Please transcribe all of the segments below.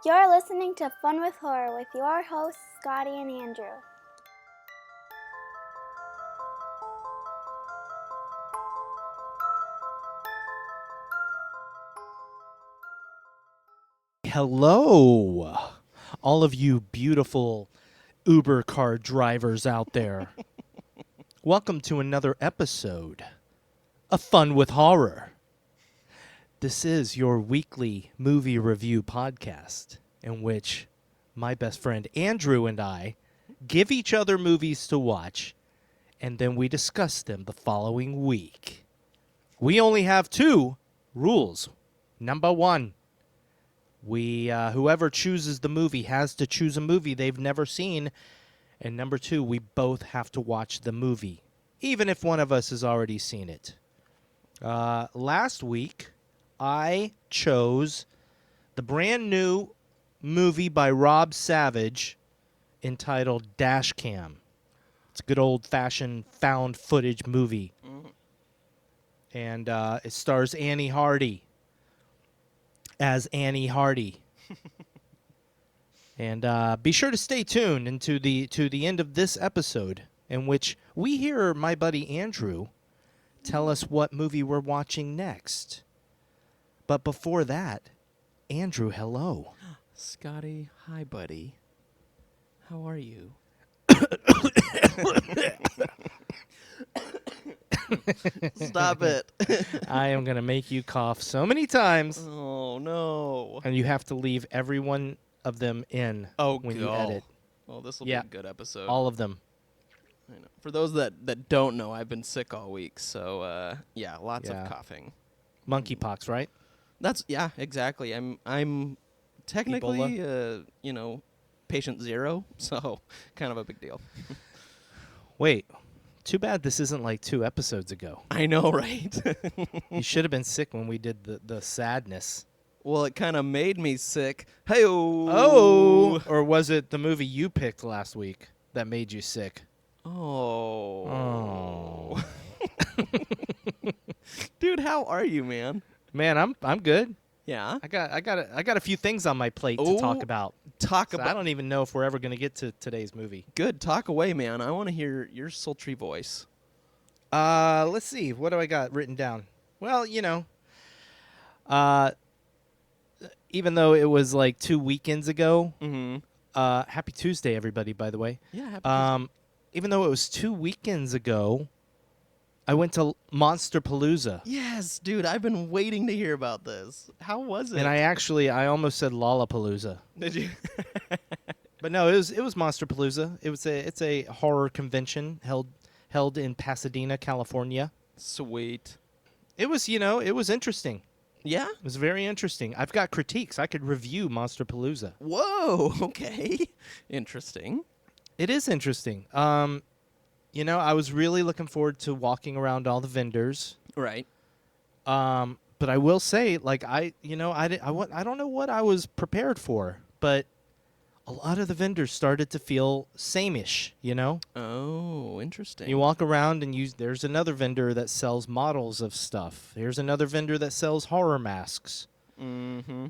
You're listening to Fun with Horror with your hosts, Scotty and Andrew. Hello, all of you beautiful Uber car drivers out there. Welcome to another episode of Fun with Horror. This is your weekly movie review podcast in which my best friend Andrew and I give each other movies to watch and then we discuss them the following week. We only have two rules. Number one, whoever chooses the movie has to choose a movie they've never seen. And number two, we both have to watch the movie, even if one of us has already seen it. Last week, I chose the brand new movie by Rob Savage entitled Dashcam. It's a good old-fashioned found footage movie. And it stars Annie Hardy as Annie Hardy. And be sure to stay tuned into to the end of this episode, in which we hear my buddy Andrew tell us what movie we're watching next. But before that, Andrew, hello. Scotty, hi, buddy. How are you? Stop it. I am going to make you cough so many times, Oh, no. and you have to leave every one of them in when you edit. Oh, this will be a good episode. All of them. I know. For those that don't know, I've been sick all week, so lots of coughing. Monkeypox, right? Yeah, exactly. I'm technically patient zero, so kind of a big deal. Wait. Too bad this isn't like 2 episodes ago. I know, right? You should have been sick when we did the sadness. Well, it kind of made me sick. Hey-oh. Oh! Or was it the movie you picked last week that made you sick? Oh. Dude, how are you, man? Man, I'm good. Yeah. I got a few things on my plate to talk about. I don't even know if we're ever going to get to today's movie. Good. Talk away, man. I want to hear your sultry voice. Let's see. What do I got written down? Well, even though it was like 2 weekends ago. Mm-hmm. Happy Tuesday, everybody, by the way. Yeah, happy Tuesday. Even though it was 2 weekends ago, I went to Monsterpalooza. Yes, dude. I've been waiting to hear about this. How was it? And I almost said Lollapalooza. Did you? But no, it was Monsterpalooza. It's a horror convention held in Pasadena, California. Sweet. It was interesting. Yeah? It was very interesting. I've got critiques. I could review Monsterpalooza. Whoa, okay. Interesting. It is interesting. I was really looking forward to walking around all the vendors. Right. But I will say, like, I don't know what I was prepared for, but a lot of the vendors started to feel same-ish, Oh, interesting. You walk around and there's another vendor that sells models of stuff. There's another vendor that sells horror masks. Mm-hmm.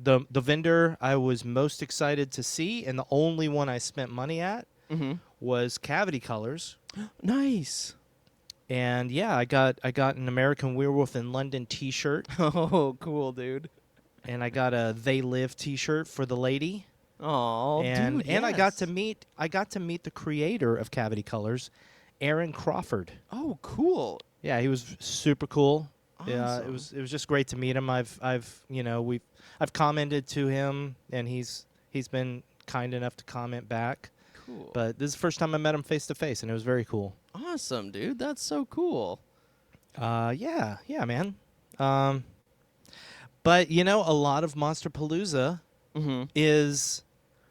The vendor I was most excited to see, and the only one I spent money at, was Cavity Colors. Nice. And yeah, I got an American Werewolf in London T-shirt. Oh, cool, dude. And I got a They Live T-shirt for the lady. Oh, dude, and yes. I got to meet the creator of Cavity Colors, Aaron Crawford. Oh, cool. Yeah, he was super cool. Awesome. Yeah, it was just great to meet him. I've commented to him, and he's been kind enough to comment back. Cool. But this is the first time I met him face to face, and it was very cool. Awesome, dude. That's so cool. Yeah, man. But a lot of Monsterpalooza is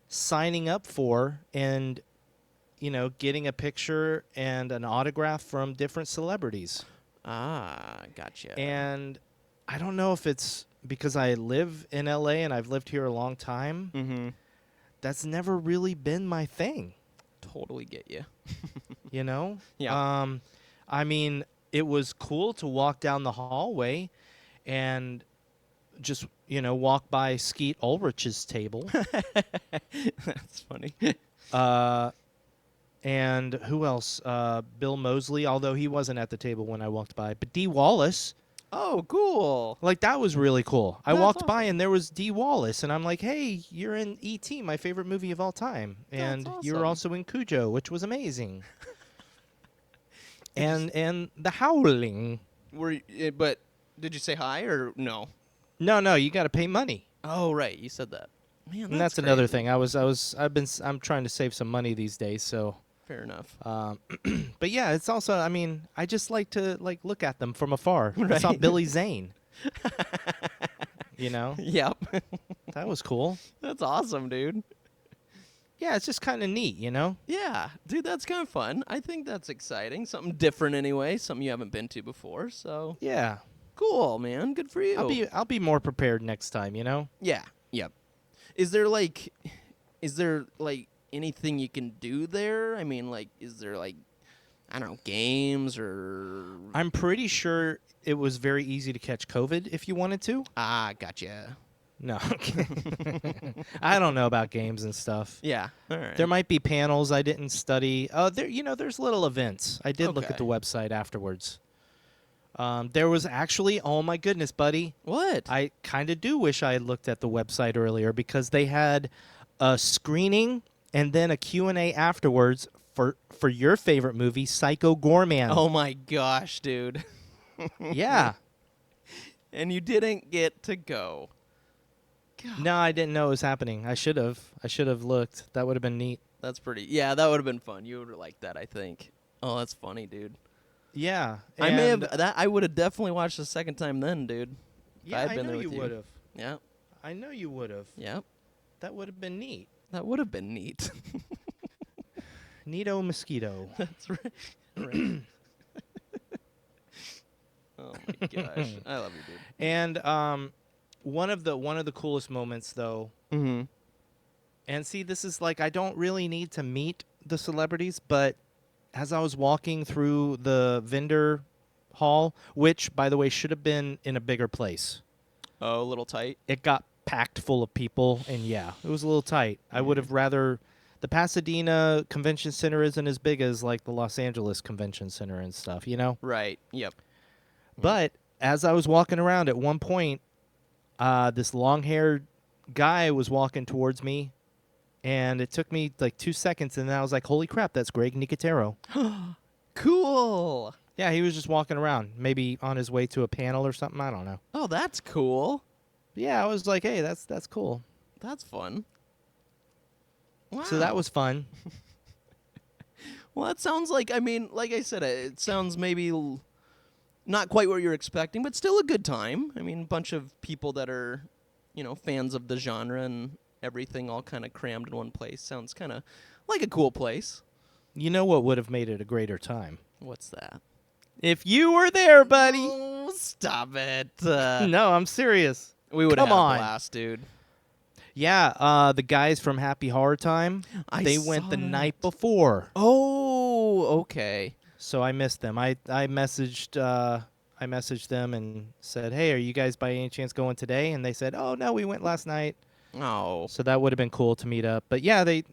signing up for and getting a picture and an autograph from different celebrities. Ah, gotcha. And I don't know if it's because I live in LA and I've lived here a long time. Mm-hmm. That's never really been my thing. Totally get you. Yeah. I mean, it was cool to walk down the hallway and just walk by Skeet Ulrich's table. That's funny. And who else? Bill Moseley, although he wasn't at the table when I walked by. But Dee Wallace. Oh, cool. Like, that was really cool. I That's walked by awesome. and there was Dee Wallace, and I'm like, hey, you're in E.T., my favorite movie of all time. That's And you were awesome. also in Cujo, which was amazing. and The Howling. But did you say hi or no? No, you got to pay money. Oh, right. You said that. Man, And that's another crazy. thing. I'm trying to save some money these days, so. Fair enough. But yeah, it's also, I just like to look at them from afar. I saw Right. Billy Zane. Yep. That was cool. That's awesome, dude. Yeah, it's just kind of neat, Yeah, dude, that's kind of fun. I think that's exciting. Something different anyway. Something you haven't been to before. So Yeah. cool, man. Good for you. I'll be more prepared next time, Yeah. Yep. Is there like anything you can do there? I mean, like, is there like, I don't know, games or? I'm pretty sure it was very easy to catch COVID if you wanted to. Gotcha. No. I don't know about games and stuff. Yeah. All right. There might be panels I didn't study. There's little events. I did look at the Okay. website afterwards. There was actually, oh my goodness, buddy. What? I kind of do wish I had looked at the website earlier because they had a screening and then a Q&A afterwards for your favorite movie, Psycho Goreman. Oh my gosh, dude. Yeah. And you didn't get to go. God. No, I didn't know it was happening. I should have looked. That would have been neat. That's pretty. Yeah, that would have been fun. You would have liked that, I think. Oh, that's funny, dude. Yeah. I would have definitely watched the second time then, dude. If Yeah, I had I been know there you with would have. Yeah. I know you would have. Yep. That would have been neat. That would have been neat. Neato mosquito. That's right. Right. Oh my gosh, I love you, dude. And one of the coolest moments though. Mm-hmm. And see, this is like, I don't really need to meet the celebrities, but as I was walking through the vendor hall, which, by the way, should have been in a bigger place, Oh, a little tight. it got packed full of people, and yeah, it was a little tight. I would have rather... The Pasadena Convention Center isn't as big as, like, the Los Angeles Convention Center and stuff, Right. Yep. But as I was walking around, at one point, this long-haired guy was walking towards me, and it took me like 2 seconds, and then I was like, holy crap, that's Greg Nicotero. Cool. Yeah, he was just walking around, maybe on his way to a panel or something. I don't know. Oh, that's cool. Yeah, I was like, hey, that's cool. That's fun. Wow. So that was fun. Well, that sounds like, I mean, like I said, it sounds maybe not quite what you're expecting, but still a good time. I mean, a bunch of people that are, fans of the genre and everything all kind of crammed in one place. Sounds kind of like a cool place. You know what would have made it a greater time? What's that? If you were there, buddy. Oh, stop it. No, I'm serious. We would have Come had on. a blast, dude. Yeah, the guys from Happy Horror Time, they went the night before. Oh, okay. So I missed them. I messaged them and said, "Hey, are you guys by any chance going today?" And they said, "Oh no, we went last night." Oh. So that would have been cool to meet up. But yeah, they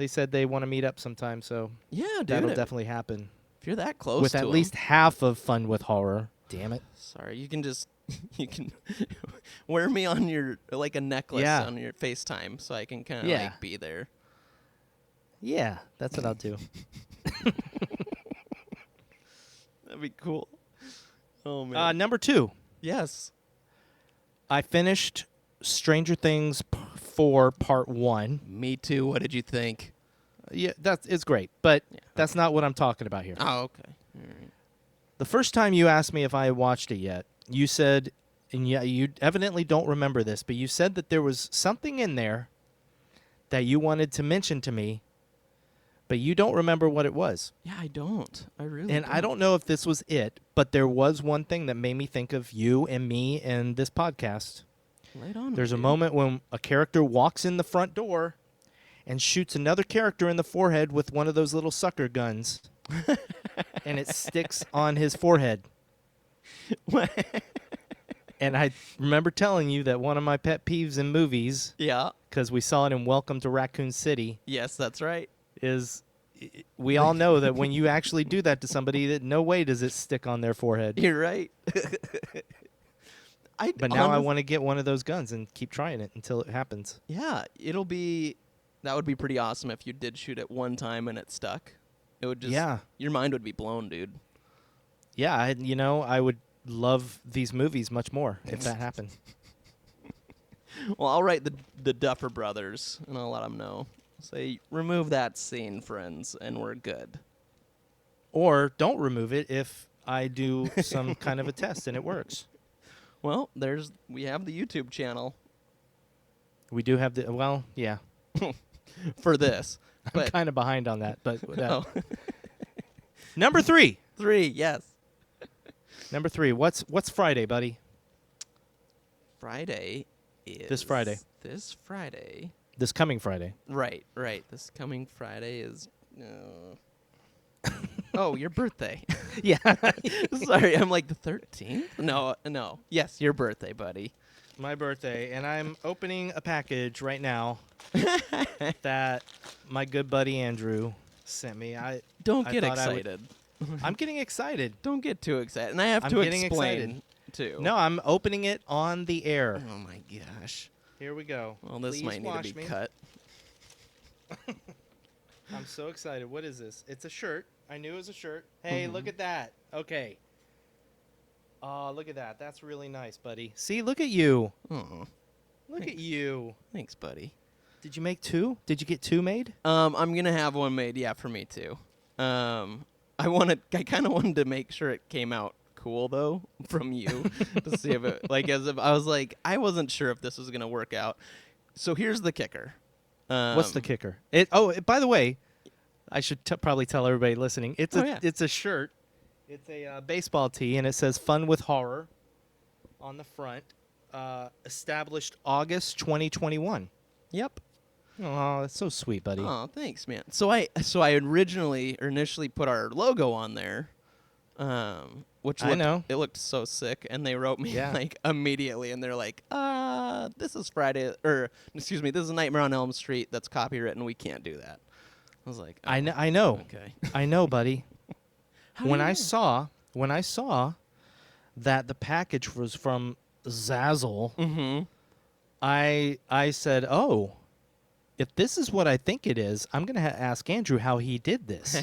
said they want to meet up sometime. So Yeah, dude. that'll definitely happen If you're that close with to at 'em. least half of Fun with Horror. Damn it. Sorry, you can just you can wear me on your like a necklace Yeah. on your FaceTime so I can kind of Yeah. like be there. Yeah, that's what I'll do. That'd be cool. Oh man. Number 2. Yes. I finished Stranger Things 4 Part 1. Me too. What did you think? Yeah, it's great, but Yeah. that's not what I'm talking about here. Oh, okay. All right. The first time you asked me if I had watched it yet, you said, and yeah, you evidently don't remember this, but you said that there was something in there that you wanted to mention to me, but you don't remember what it was. Yeah, I don't. I really And I don't know if this was it, but there was one thing that made me think of you and me and this podcast. Right on. There's a dude. moment when a character walks in the front door and shoots another character in the forehead with one of those little sucker guns. And it sticks on his forehead. And I remember telling you that one of my pet peeves in movies, Yeah. because we saw it in Welcome to Raccoon City, Yes, that's right. is we all know that when you actually do that to somebody, that no way does it stick on their forehead. You're right. But now I want to get one of those guns and keep trying it until it happens. Yeah, that would be pretty awesome if you did shoot it one time and it stuck. It would just, your mind would be blown, dude. Yeah, I would love these movies much more if that happened. Well, I'll write the Duffer Brothers, and I'll let them know. Say, remove that scene, friends, and we're good. Or don't remove it if I do some kind of a test and it works. Well, we have the YouTube channel. We do have yeah. For this. I'm kind of behind on that, but Oh. Number 3. 3, yes. Number 3. What's Friday, buddy? Friday is... This Friday. This Friday. This coming Friday. Right. This coming Friday is... Oh, your birthday. Yeah. Sorry, I'm like the 13th? No. Yes, your birthday, buddy. My birthday, and I'm opening a package right now that my good buddy Andrew sent me. Don't I get thought excited. I'm getting excited. Don't get too excited. And I have to getting explain, excited. too. No, I'm opening it on the air. Oh, my gosh. Here we go. Well, this Please might need to be cut. I'm so excited. What is this? It's a shirt. I knew it was a shirt. Hey, look at that. Okay. Oh, look at that. That's really nice, buddy. See, look at you. Oh, Look at you. thanks, buddy. Did you make 2? Did you get 2 made? I'm gonna have one made, yeah, for me too. I kind of wanted to make sure it came out cool though from you to see if it I wasn't sure if this was gonna work out. So here's the kicker. What's the kicker? By the way, I should probably tell everybody listening. It's a shirt. It's a baseball tee, and it says "Fun with Horror" on the front. Established August 2021. Yep. Oh, that's so sweet, buddy. Oh, thanks, man. So I initially put our logo on there, which it looked so sick, and they wrote me like immediately, and they're like, this is Friday, this is Nightmare on Elm Street. That's copywritten. We can't do that. I was like, I know. Okay. I know, buddy. When I saw that the package was from Zazzle, I said, "Oh, if this is what I think it is, I'm going to ask Andrew how he did this."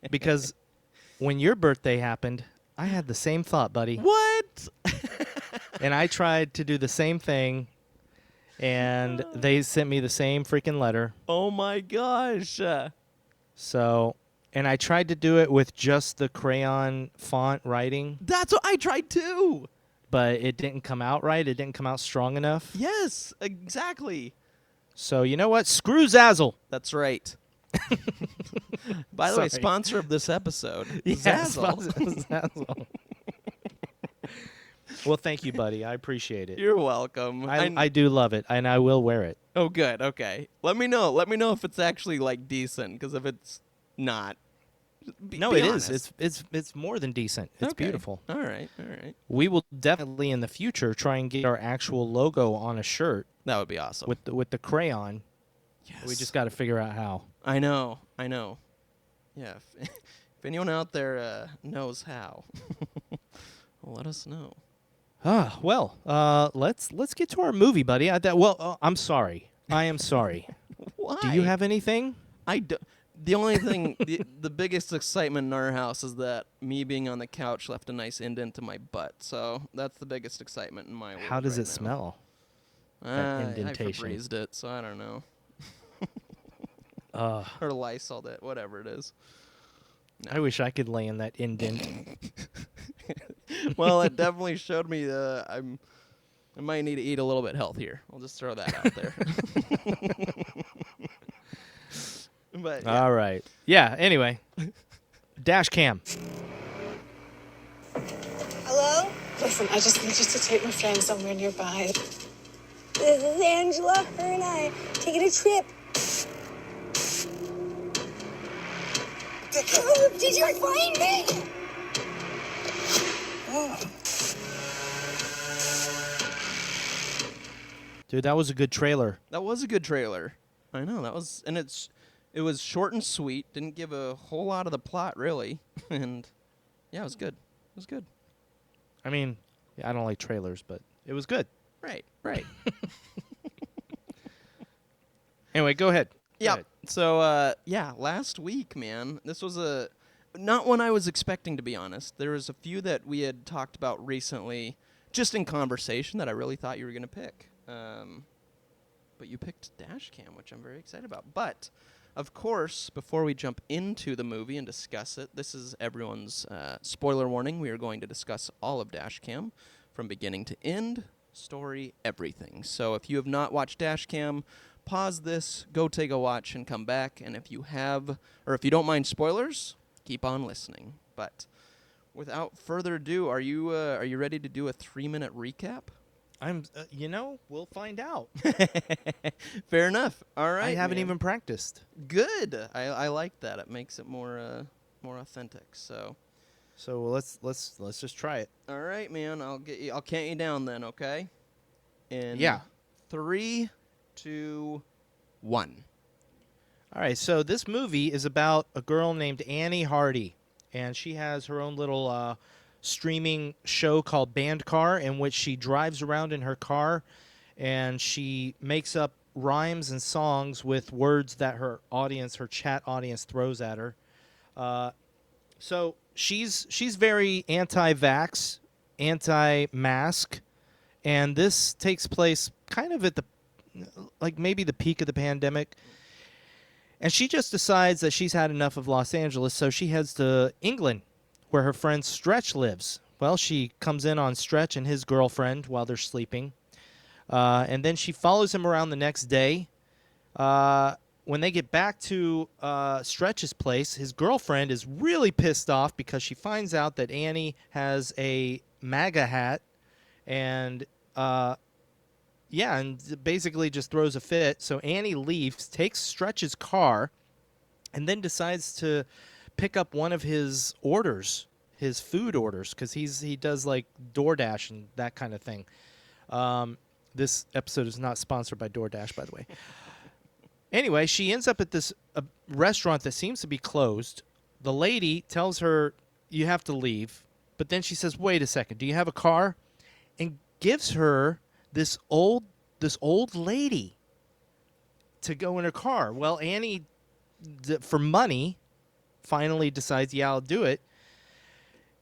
Because when your birthday happened, I had the same thought, buddy. What? And I tried to do the same thing, and they sent me the same freaking letter. Oh my gosh. So, and I tried to do it with just the crayon font writing. That's what I tried too. But it didn't come out right. It didn't come out strong enough. Yes, exactly. So, you know what? Screw Zazzle. That's right. By the way, sponsor of this episode, Zazzle. Zazzle. Well, thank you, buddy. I appreciate it. You're welcome. I do love it, and I will wear it. Oh, good. Okay. Let me know. Let me know if it's actually like decent, because if it's not, it honest. is. It's more than decent. It's beautiful. All right. We will definitely in the future try and get our actual logo on a shirt. That would be awesome. With the crayon. Yes. We just got to figure out how. I know. Yeah. If anyone out there knows how, let us know. Well, let's get to our movie, buddy. I'm sorry. I am sorry. Why? Do you have anything? I do. The only thing, the biggest excitement in our house is that me being on the couch left a nice indent to my butt. So that's the biggest excitement in my world. How does right it now. smell? That indentation. I Febrezed it, so I don't know. Or Lysol it, whatever it is. No. I wish I could lay in that indent. Well, it definitely showed me I might need to eat a little bit healthier. I'll just throw that out there. But yeah. All right. Yeah, anyway. Dashcam. Hello? Listen, I just need you to take my friend somewhere nearby. This is Angela. Her and I taking a trip. Oh, did you find me? Oh. Dude, that was a good trailer. That was a good trailer. I know that was, and it was short and sweet. Didn't give a whole lot of the plot really, and yeah, it was good. It was good. I mean, yeah, I don't like trailers, but it was good. Right. Right. Anyway, go ahead. Go Yeah. ahead. So yeah, last week, man, this was not one I was expecting, to be honest. There was a few that we had talked about recently, just in conversation, that I really thought you were gonna pick. But you picked Dashcam, which I'm very excited about. But of course, before we jump into the movie and discuss it, this is everyone's spoiler warning. We are going to discuss all of Dashcam from beginning to end, story, everything. So if you have not watched Dashcam, pause this, go take a watch, and come back. And if you have, or if you don't mind spoilers, keep on listening. But without further ado, are you ready to do a 3-minute recap? I'm, we'll find out. Fair enough. All right. I haven't man. even practiced. Good. I like that. It makes it more authentic. So let's just try it. all right, man. I'll count you down then. Okay. In Yeah. 3, 2, 1. All right, so this movie is about a girl named Annie Hardy, and she has her own little streaming show called Band Car, in which she drives around in her car, and she makes up rhymes and songs with words that her chat audience throws at her. So she's very anti-vax, anti-mask, and this takes place kind of at maybe the peak of the pandemic. And she just decides that she's had enough of Los Angeles, so she heads to England, where her friend Stretch lives. Well, she comes in on Stretch and his girlfriend while they're sleeping. And then she follows him around the next day. When they get back to Stretch's place, his girlfriend is really pissed off because she finds out that Annie has a MAGA hat and basically just throws a fit. So Annie leaves, takes Stretch's car, and then decides to pick up one of his orders, his food orders, because he does like DoorDash and that kind of thing. This episode is not sponsored by DoorDash, by the way. Anyway, she ends up at this restaurant that seems to be closed. The lady tells her, you have to leave. But then she says, wait a second, do you have a car? And gives her this old lady to go in her car. Well, Annie, for money, finally decides, yeah, I'll do it.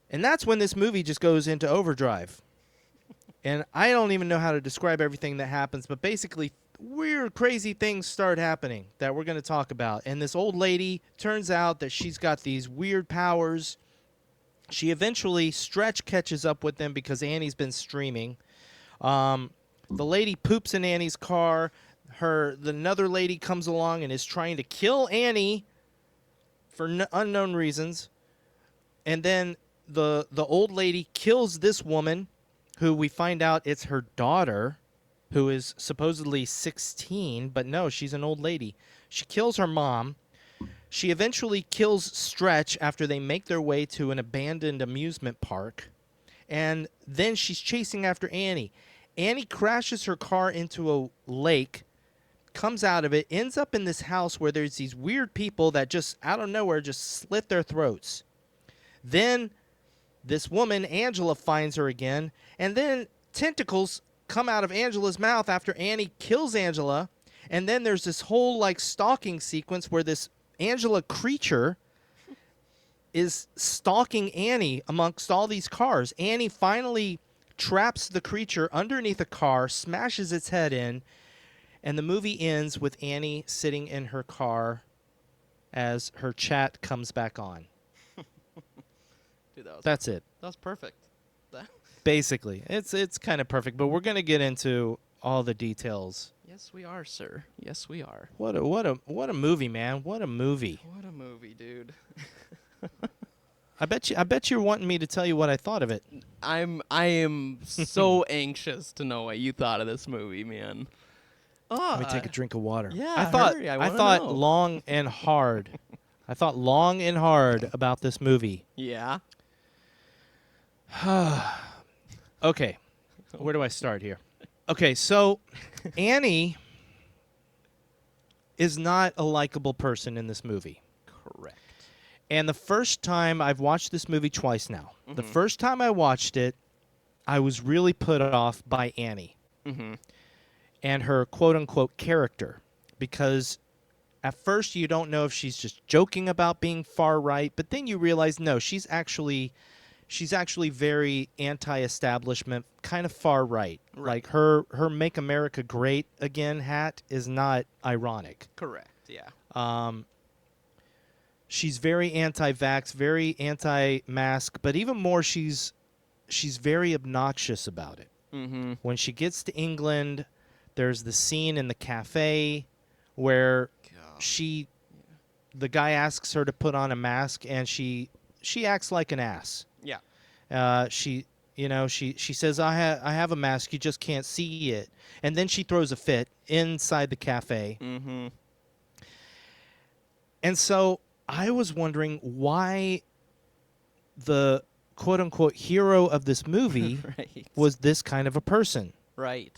And that's when this movie just goes into overdrive. And I don't even know how to describe everything that happens, but basically weird, crazy things start happening that we're going to talk about. And this old lady, turns out that she's got these weird powers. She eventually, Stretch catches up with them because Annie's been streaming. The lady poops in Annie's car. Another lady comes along and is trying to kill Annie for unknown reasons. And then the old lady kills this woman, who we find out it's her daughter, who is supposedly 16, but no, she's an old lady. She kills her mom. She eventually kills Stretch after they make their way to an abandoned amusement park. And then she's chasing after Annie. Annie crashes her car into a lake, comes out of it, ends up in this house where there's these weird people that just, out of nowhere, just slit their throats. Then this woman, Angela, finds her again, and then tentacles come out of Angela's mouth after Annie kills Angela. And then there's this whole stalking sequence where this Angela creature is stalking Annie amongst all these cars. Annie finally traps the creature underneath a car, smashes its head in, and the movie ends with Annie sitting in her car as her chat comes back on. Dude, That's it. That was perfect. Basically, it's kind of perfect, but we're gonna get into all the details. Yes, we are, sir. Yes, we are. What a movie, man! What a movie! What a movie, dude. I bet you're wanting me to tell you what I thought of it. I am so anxious to know what you thought of this movie, man. Oh, Let me take a drink of water. Yeah, hurry, I I wanna thought know. long and hard. I thought long and hard about this movie. Yeah. Okay, where do I start here? Okay, so Annie is not a likable person in this movie. Correct. And the first time I've watched this movie twice now. The first time I watched it, I was really put off by Annie and her quote-unquote character, because at first you don't know if she's just joking about being far right, but then you realize no, she's actually very anti-establishment, kind of far right. Like her "Make America Great Again" hat is not ironic. Correct. Yeah. She's very anti-vax, very anti-mask, but even more, she's very obnoxious about it. Mm-hmm. When she gets to England, there's the scene in the cafe where the guy asks her to put on a mask, and she acts like an ass. Yeah. She says, I have a mask, you just can't see it. And then she throws a fit inside the cafe. Mm-hmm. And so I was wondering why the quote-unquote hero of this movie Right. was this kind of a person. Right.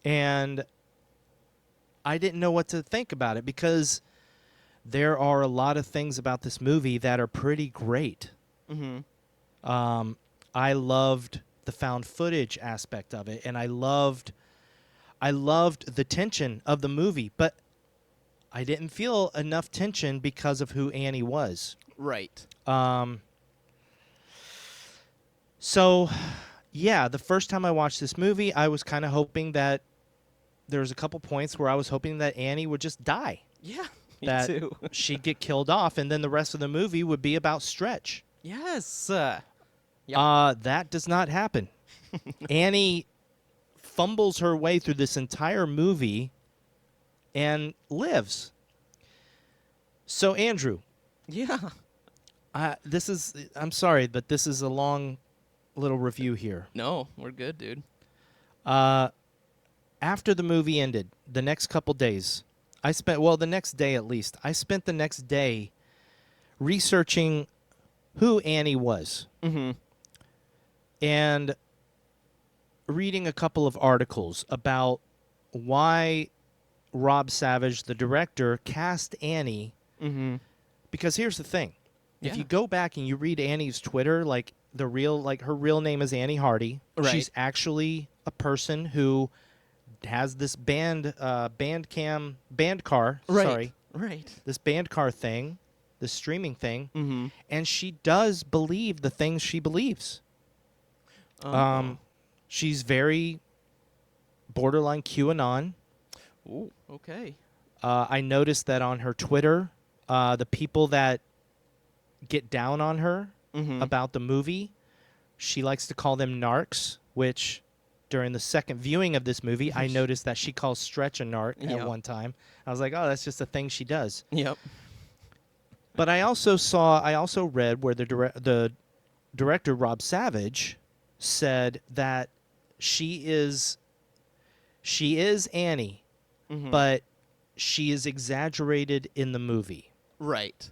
And I didn't know what to think about it, because there are a lot of things about this movie that are pretty great. Mm-hmm. I loved the found footage aspect of it, and I loved the tension of the movie, but I didn't feel enough tension because of who Annie was. Right. So, yeah, the first time I watched this movie, I was kind of hoping that there was a couple points where I was hoping that Annie would just die. Yeah. Me That too. she'd get killed off, and then the rest of the movie would be about Stretch. Yes. That does not happen. Annie fumbles her way through this entire movie and lives. So, Andrew, Yeah. I'm sorry, but this is a long little review here. No, we're good, dude. After the movie ended, the next couple days, the next day at least, I spent the next day researching who Annie was. Mm-hmm. And reading a couple of articles about why Rob Savage, the director, cast Annie. Mm-hmm. Because here's the thing. If Yeah. you go back and you read Annie's Twitter, her real name is Annie Hardy. Right. She's actually a person who has this band car. Right. Sorry. Right. This band car thing, this streaming thing. Mm-hmm. And she does believe the things she believes. She's very borderline QAnon. Ooh, okay. I noticed that on her Twitter, the people that get down on her about the movie, she likes to call them narcs, which during the second viewing of this movie, I noticed that she calls Stretch a narc at one time. I was like, oh, that's just a thing she does. Yep. But I also read where the director, Rob Savage, said that she is Annie, but she is exaggerated in the movie. Right.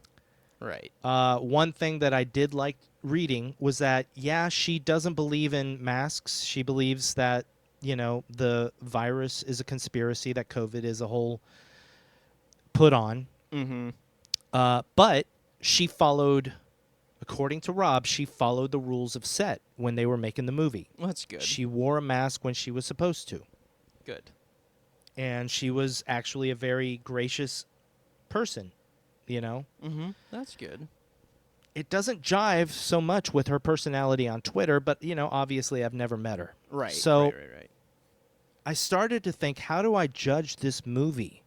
Right. One thing that I did like reading was that, yeah, she doesn't believe in masks. She believes that, the virus is a conspiracy, that COVID is a whole put on. Mm-hmm. But she followed, according to Rob, she followed the rules of set when they were making the movie. Well, that's good. She wore a mask when she was supposed to. Good. And she was actually a very gracious person, Mm-hmm. That's good. It doesn't jive so much with her personality on Twitter, but, obviously I've never met her. Right. So Right. I started to think, how do I judge this movie?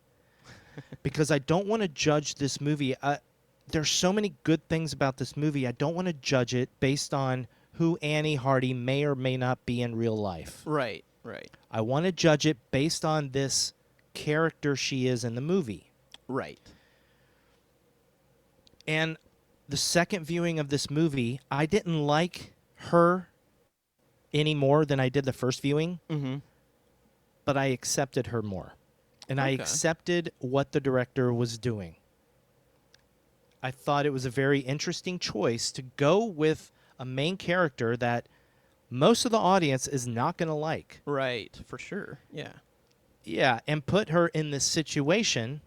Because I don't want to judge this movie. There's so many good things about this movie. I don't want to judge it based on who Annie Hardy may or may not be in real life. Right. Right. I want to judge it based on this character she is in the movie. Right. And the second viewing of this movie, I didn't like her any more than I did the first viewing, but I accepted her more. And I accepted what the director was doing. I thought it was a very interesting choice to go with a main character that most of the audience is not going to like. Right, for sure. Yeah. Yeah, and put her in this situation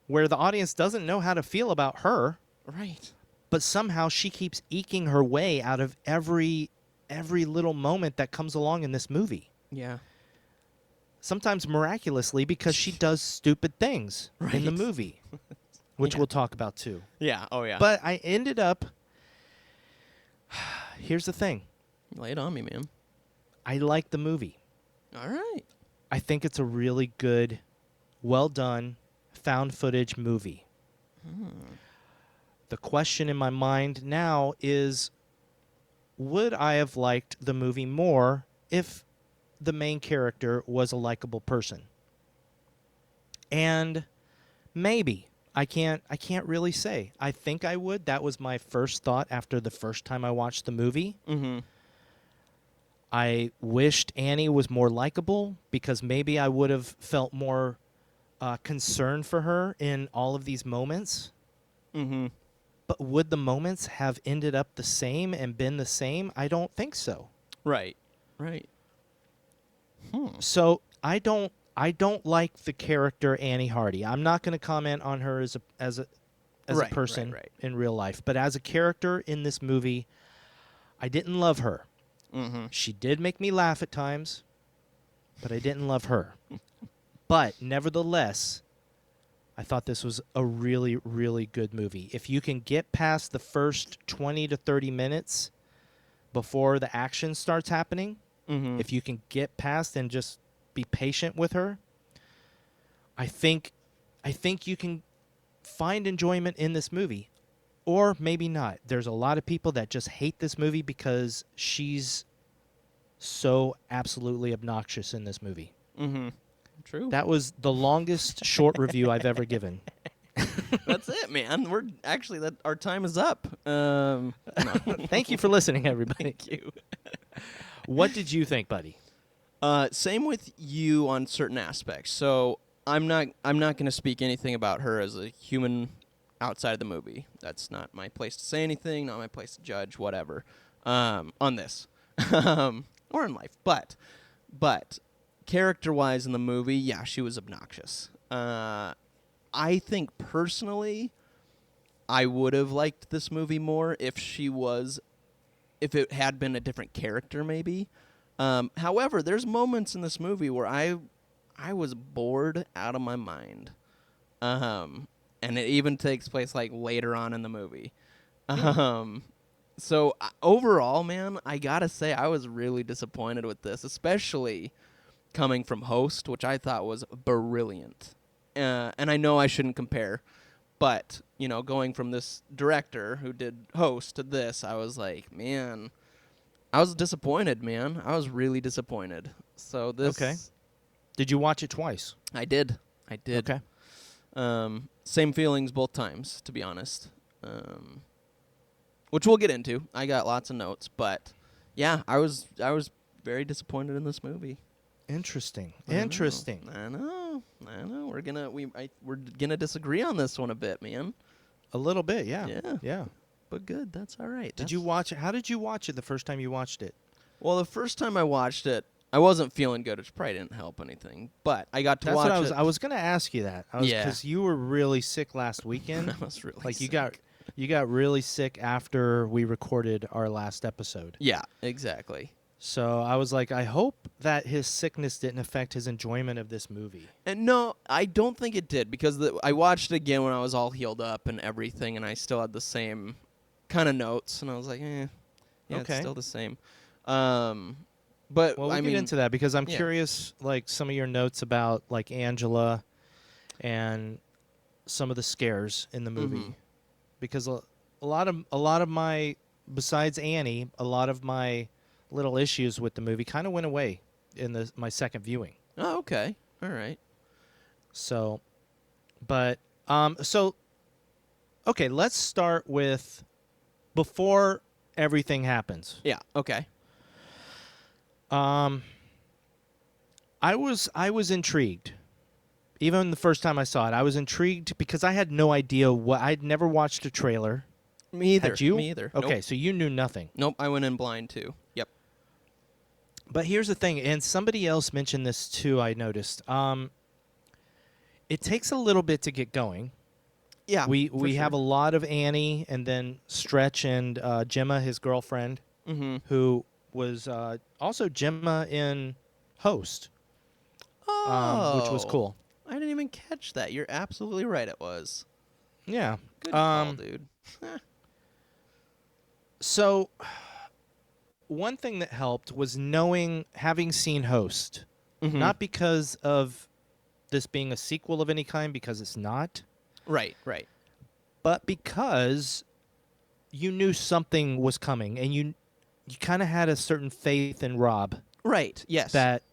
where the audience doesn't know how to feel about her, Right. but somehow she keeps eking her way out of every little moment that comes along in this movie. Yeah. Sometimes miraculously because she does stupid things in the Right. movie, which Yeah. we'll talk about too. Yeah. Oh, yeah. But I ended up here's the thing. Lay it on me, man. I like the movie. All right. I think it's a really good, well done, found footage movie. The question in my mind now is, would I have liked the movie more if the main character was a likable person? And maybe. I can't really say. I think I would. That was my first thought after the first time I watched the movie. Mm-hmm. I wished Annie was more likable because maybe I would have felt more concern for her in all of these moments. Mm-hmm. But would the moments have ended up the same and been the same? I don't think so. Right. Right. So I don't like the character Annie Hardy. I'm not going to comment on her as a Right, person right. in real life, but as a character in this movie, I didn't love her. Mm-hmm. She did make me laugh at times, but I didn't love her. But nevertheless, I thought this was a really, really good movie. If you can get past the first 20 to 30 minutes before the action starts happening, Mm-hmm. if you can get past and just be patient with her, I think you can find enjoyment in this movie. Or maybe not. There's a lot of people that just hate this movie because she's so absolutely obnoxious in this movie. Mm-hmm. True. That was the longest short review I've ever given. That's it, man. We're actually that our time is up. No. Thank you for listening, everybody. Thank you. What did you think, buddy? Same with you on certain aspects. So I'm not going to speak anything about her as a human outside of the movie. That's not my place to say anything. Not my place to judge. Whatever. On this, or in life. But character-wise in the movie, yeah, she was obnoxious. I think personally, I would have liked this movie more if it had been a different character, maybe. However, there's moments in this movie where I was bored out of my mind. And it even takes place like later on in the movie. So overall, man, I gotta say I was really disappointed with this, especially coming from Host, which I thought was brilliant. And I know I shouldn't compare, but going from this director who did Host to this, I was like, man, I was disappointed, man. I was really disappointed. So this, Okay. Did you watch it twice? I did. Okay. Same feelings both times, to be honest. Which we'll get into. I got lots of notes, but yeah, I was very disappointed in this movie. Interesting. I know. Interesting. I know. We're gonna disagree on this one a bit, man. A little bit, yeah. Yeah. But good. That's all right. Did you watch it? How did you watch it the first time you watched it? Well, the first time I watched it, I wasn't feeling good, which probably didn't help anything. But I got to That's watch what it. I was going to ask you that. Yeah. Because you were really sick last weekend. I was really like sick. you got really sick after we recorded our last episode. Yeah, exactly. So I was like, I hope that his sickness didn't affect his enjoyment of this movie. And no, I don't think it did, because I watched it again when I was all healed up and everything, and I still had the same kind of notes, and I was like, yeah, Okay. it's still the same. But Well, we'll I get mean, into that because I'm yeah. curious, like some of your notes about like Angela and some of the scares in the movie, Mhm. because a lot of my, besides Annie, a lot of my little issues with the movie kind of went away in my second viewing. Oh, okay, all right. So, but okay, let's start with before everything happens. Yeah, okay. I was intrigued. Even the first time I saw it, I was intrigued because I had no idea I'd never watched a trailer. Me either. Had you? Me either. Okay, Nope. so you knew nothing. Nope, I went in blind too. Yep. But here's the thing, and somebody else mentioned this too, I noticed. It takes a little bit to get going. Yeah, We have a lot of Annie, and then Stretch and Gemma, his girlfriend, who was also Gemma in Host, which was cool. I didn't even catch that. You're absolutely right. It was. Yeah. Good call, dude. So, one thing that helped was having seen Host. Not because of this being a sequel of any kind, because it's not. Right. But because you knew something was coming, and you kind of had a certain faith in Rob. Right. Yes. That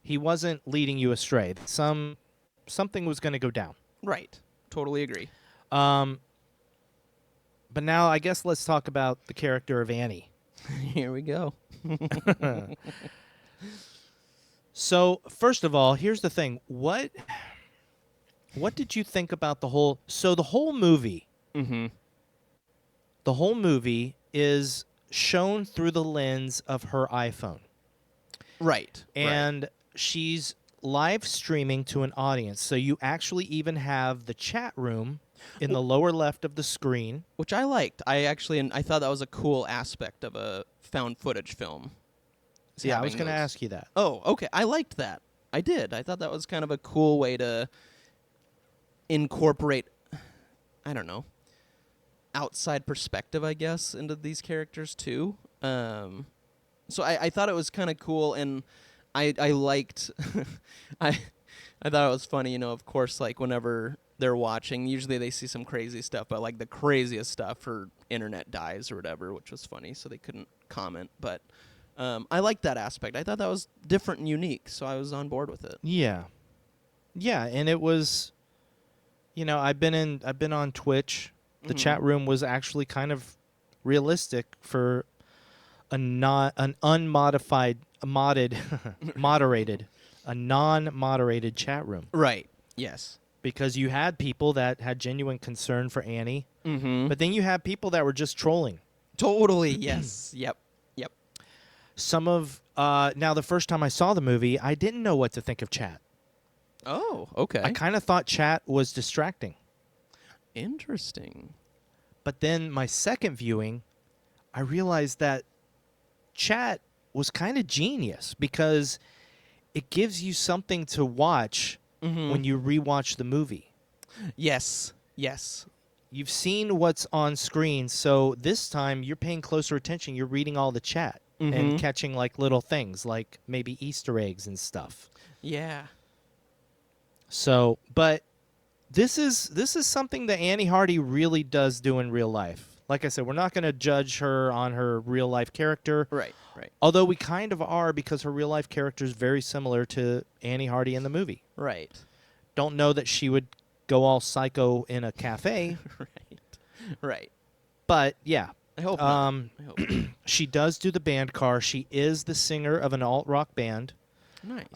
he wasn't leading you astray. Something was going to go down. Right. Totally agree. But now I guess let's talk about the character of Annie. Here we go. So, first of all, here's the thing. What did you think about the whole... So, the whole movie... The whole movie is shown through the lens of her iPhone. Right. And she's live streaming to an audience. So, you actually even have the chat room in the lower left of the screen. Which I liked. I thought that was a cool aspect of a found footage film. Yeah, I was going to ask you that. Oh, okay. I liked that. I did. I thought that was kind of a cool way to incorporate, I don't know, outside perspective, I guess, into these characters too. So I thought it was kind of cool, and I liked. I thought it was funny. Of course, like whenever they're watching, usually they see some crazy stuff, but like the craziest stuff, her internet dies or whatever, which was funny, so they couldn't comment. But I liked that aspect. I thought that was different and unique, so I was on board with it. Yeah, and it was. I've been on Twitch. The chat room was actually kind of realistic for a non-moderated chat room. Right. Yes. Because you had people that had genuine concern for Annie, but then you had people that were just trolling. Totally. Yes. Yep. Some of now the first time I saw the movie, I didn't know what to think of chat. Oh, okay. I kind of thought chat was distracting. Interesting. But then my second viewing, I realized that chat was kind of genius because it gives you something to watch when you rewatch the movie. Yes. You've seen what's on screen, so this time you're paying closer attention. You're reading all the chat and catching like little things, like maybe Easter eggs and stuff. Yeah. So, but this is something that Annie Hardy really does do in real life. Like I said, we're not going to judge her on her real life character. Right. Although we kind of are, because her real life character is very similar to Annie Hardy in the movie. Right. Don't know that she would go all psycho in a cafe. Right. But yeah. I hope not. She does do the band car. She is the singer of an alt-rock band. Nice.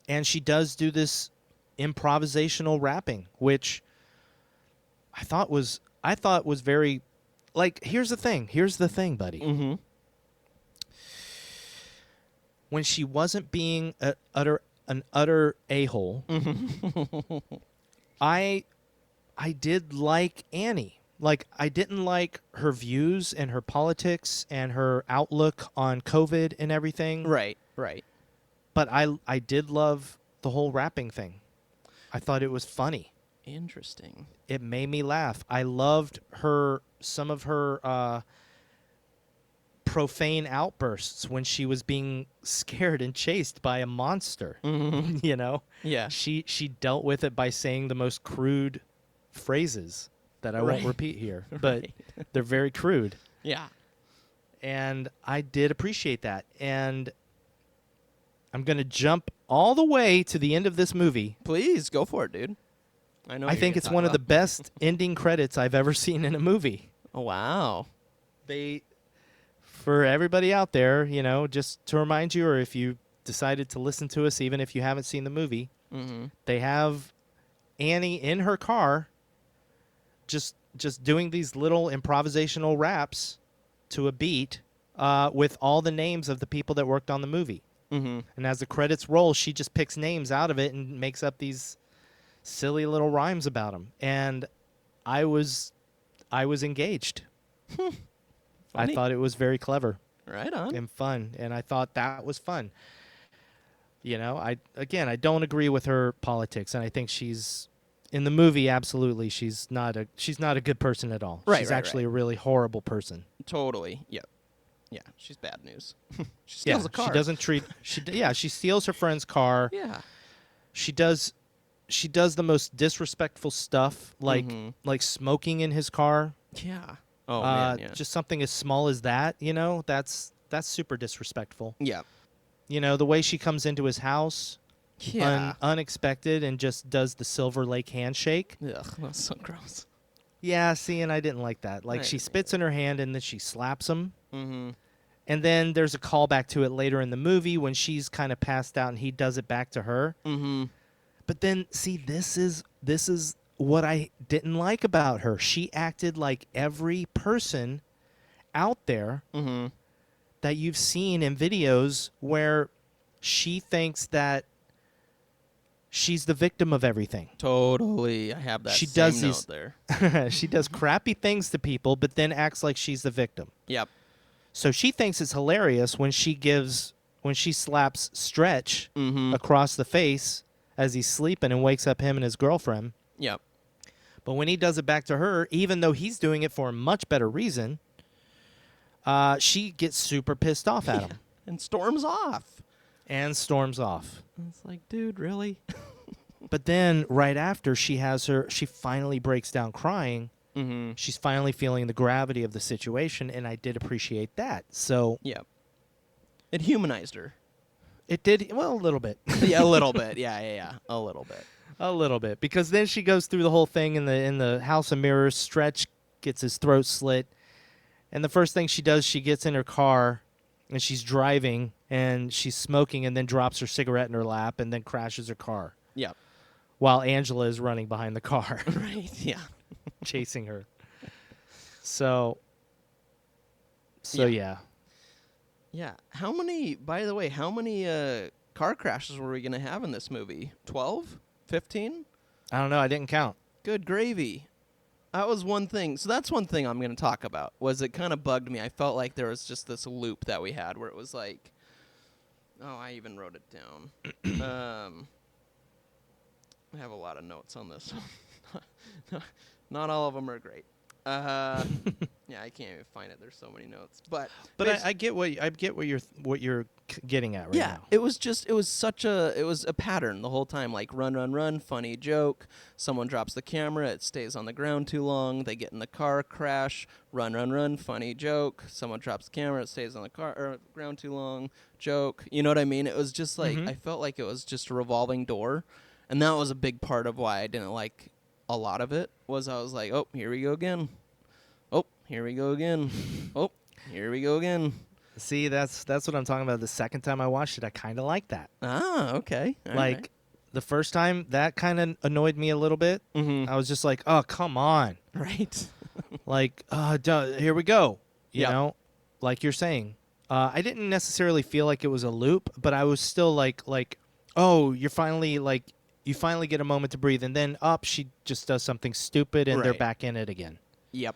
And she does do this improvisational rapping, which I thought was very, like, here's the thing, buddy. When she wasn't being an utter a-hole, I did like Annie. Like, I didn't like her views and her politics and her outlook on COVID and everything. Right. But I did love the whole rapping thing. I thought it was funny. Interesting. It made me laugh. I loved some of her profane outbursts when she was being scared and chased by a monster. Yeah. She dealt with it by saying the most crude phrases that I won't repeat here, but they're very crude. Yeah. And I did appreciate that. And I'm going to jump all the way to the end of this movie. Please go for it, dude. I think it's one of the best ending credits I've ever seen in a movie. Oh, wow. For everybody out there, just to remind you, or if you decided to listen to us, even if you haven't seen the movie, they have Annie in her car just doing these little improvisational raps to a beat with all the names of the people that worked on the movie. Mm-hmm. And as the credits roll, she just picks names out of it and makes up these silly little rhymes about them. And I was engaged. I Funny. thought it was very clever Right on. and fun, and I thought that was fun. You know, I don't agree with her politics, and I think she's in the movie. Absolutely, she's not a good person at all. Right, she's right, actually right. a really horrible person. Totally. Yep. Yeah, she's bad news. She Yeah, steals a car. she doesn't treat. She steals her friend's car. Yeah. She does the most disrespectful stuff, like Mhm. like smoking in his car. Yeah. Oh man. Yeah. Just something as small as that. You know, that's super disrespectful. Yeah. You know, the way she comes into his house, Yeah. unexpected, and just does the Silver Lake handshake. Ugh, that's so gross. Yeah, see, and I didn't like that. Like, I she didn't spits in her hand, and then she slaps him. Mm-hmm. And then there's a callback to it later in the movie when she's kind of passed out, and he does it back to her. Mm-hmm. But then, see, this is what I didn't like about her. She acted like every person out there Mm-hmm. that you've seen in videos where she thinks that she's the victim of everything. Totally. I have that She same does note these- there. She does crappy things to people, but then acts like she's the victim. Yep. So she thinks it's hilarious when she slaps Stretch Mm-hmm. across the face as he's sleeping and wakes up him and his girlfriend. Yep. But when he does it back to her, even though he's doing it for a much better reason, she gets super pissed off at him And storms off. and storms off. It's like, dude, really? But then right after she finally breaks down crying. Mm-hmm. She's finally feeling the gravity of the situation, and I did appreciate that. So Yep. It humanized her. it did, well, a little bit. Yeah, a little bit. Yeah. A little bit. A little bit, because then she goes through the whole thing in the House of Mirrors. Stretch gets his throat slit, and the first thing she does, she gets in her car, and she's driving, and she's smoking, and then drops her cigarette in her lap, and then crashes her car, Yep. while Angela is running behind the car, Right. Yeah. chasing her. So yeah. Yeah. By the way, how many car crashes were we going to have in this movie? 12? 15? I don't know. I didn't count. Good gravy. That was one thing. So that's one thing I'm going to talk about. Was it kind of bugged me. I felt like there was just this loop that we had where it was like, oh, I even wrote it down. I have a lot of notes on this. Not all of them are great. Yeah, I can't even find it. There's so many notes. But I get what you're getting at right yeah, now. it was a pattern the whole time. Like run, funny joke. Someone drops the camera, it stays on the ground too long. They get in the car, crash. Run, funny joke. Someone drops the camera, it stays on the ground too long. Joke. You know what I mean? It was just like I felt like it was just a revolving door, and that was a big part of why I didn't like a lot of it. Was I was like, oh, here we go again. Oh, here we go again. Oh, here we go again. See, that's what I'm talking about. The second time I watched it, I kind of liked that. Ah, okay. All Like right. the first time, that kind of annoyed me a little bit. Mhm. I was just like, "Oh, come on!" Right. Like, here we go. You Yep. know, like you're saying. I didn't necessarily feel like it was a loop, but I was still like, oh, you finally get a moment to breathe, and then she just does something stupid, and they're Right. back in it again. Yep.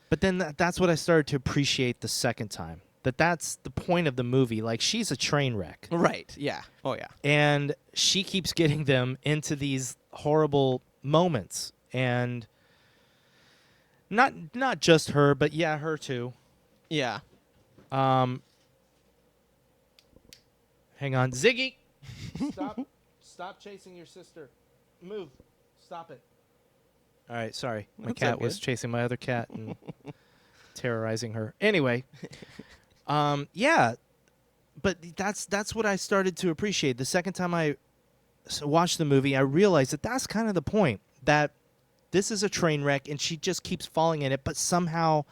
But then that's what I started to appreciate the second time. That's the point of the movie. Like, she's a train wreck. Right. Yeah. Oh yeah. And she keeps getting them into these horrible moments. And not just her, but yeah, her too. Yeah. Hang on. Ziggy! Stop chasing your sister. Move. Stop it. All right, sorry. My That's cat was okay. chasing my other cat and terrorizing her. Anyway, yeah, but that's what I started to appreciate. The second time I watched the movie, I realized that that's kind of the point, that this is a train wreck and she just keeps falling in it, but somehow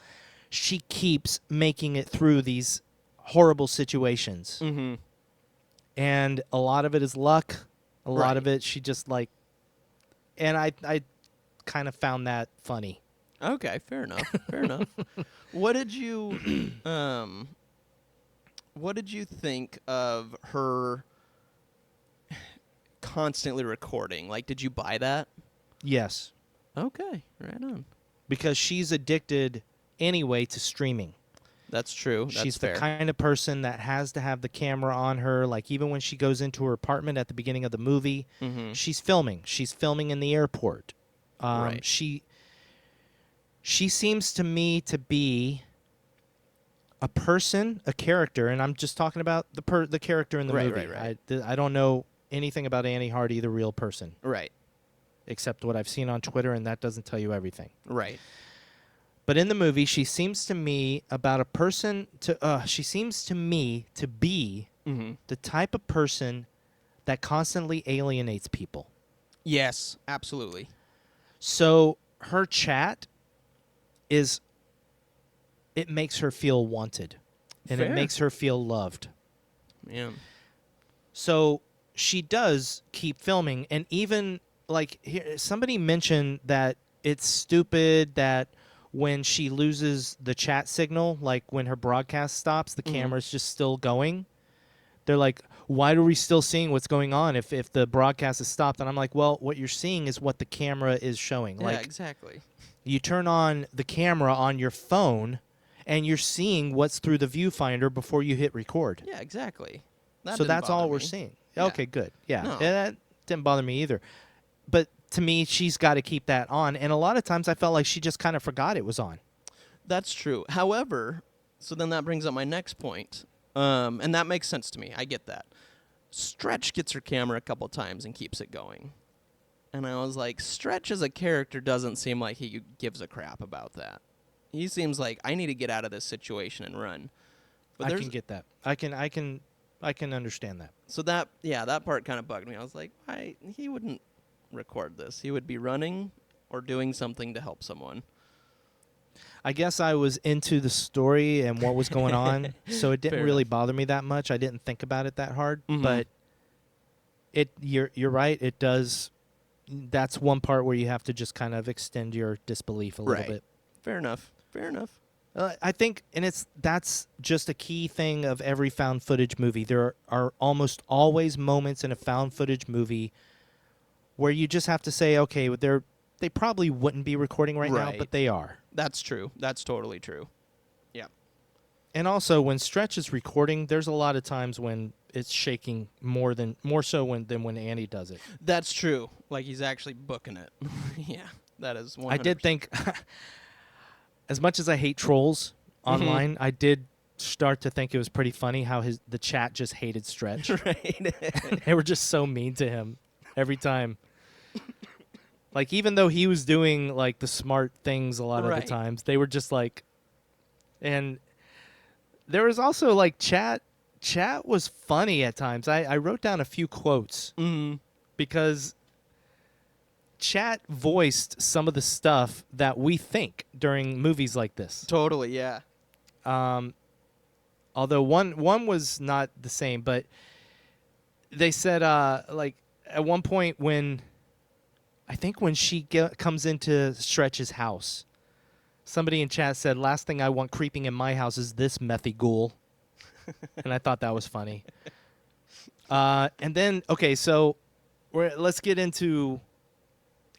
she keeps making it through these horrible situations. Mm-hmm. And a lot of it is luck. A lot Right. of it she just and I kind of found that funny. Okay, fair enough. Fair enough. What did you what did you think of her constantly recording? Like, did you buy that? Yes, Okay, right on. because she's addicted anyway to streaming. That's true. That's She's fair. the kind of person that has to have the camera on her. Like, even when she goes into her apartment at the beginning of the movie, she's filming. She's filming in the airport. Right. She seems to me to be a person, a character, and I'm just talking about the character in the Right, movie. right. I don't know anything about Annie Hardy, the real person, Right. except what I've seen on Twitter, and that doesn't tell you everything. Right. But in the movie, she seems to me about a person to. She seems to me to be the type of person that constantly alienates people. Yes, absolutely. So her chat is. It makes her feel wanted, and Fair. it makes her feel loved. Yeah. So she does keep filming, and even like here, somebody mentioned that it's stupid that when she loses the chat signal, like when her broadcast stops, the camera's just still going. They're like, why are we still seeing what's going on if the broadcast is stopped? And I'm like, well, what you're seeing is what the camera is showing. Yeah, Like, exactly. you turn on the camera on your phone, and you're seeing what's through the viewfinder before you hit record. Yeah, exactly. So that's all we're seeing. Yeah. Okay, good. Yeah, No. that didn't bother me either. But to me, she's got to keep that on. And a lot of times I felt like she just kind of forgot it was on. That's true. However, so then that brings up my next point. And that makes sense to me. I get that. Stretch gets her camera a couple times and keeps it going. And I was like, Stretch as a character doesn't seem like he gives a crap about that. He seems like, I need to get out of this situation and run. But I can get that. I can understand that. So that part kind of bugged me. I was like, why he wouldn't record this? He would be running or doing something to help someone. I guess I was into the story and what was going on, so it didn't Fair really enough. bother me that much. I didn't think about it that hard, Mhm. but you're right. It does. That's one part where you have to just kind of extend your disbelief a little Right. bit. Fair enough. I think, and that's just a key thing of every found footage movie. There are almost always moments in a found footage movie where you just have to say, okay, they probably wouldn't be recording right now, Right. but they are. That's true. That's totally true. Yeah. And also, when Stretch is recording, there's a lot of times when it's shaking more so than when Annie does it. That's true. Like he's actually booking it. Yeah. That is 100%. I did think, as much as I hate trolls online, I did start to think it was pretty funny how the chat just hated Stretch. Right. They were just so mean to him every time. Like, even though he was doing like the smart things a lot of the Right. times, they were just like, and there was also like chat was funny at times. I wrote down a few quotes because chat voiced some of the stuff that we think during movies like this. Totally, yeah. Although one was not the same, but they said like at one point when she comes into Stretch's house, somebody in chat said, "Last thing I want creeping in my house is this methy ghoul," and I thought that was funny. And then so let's get into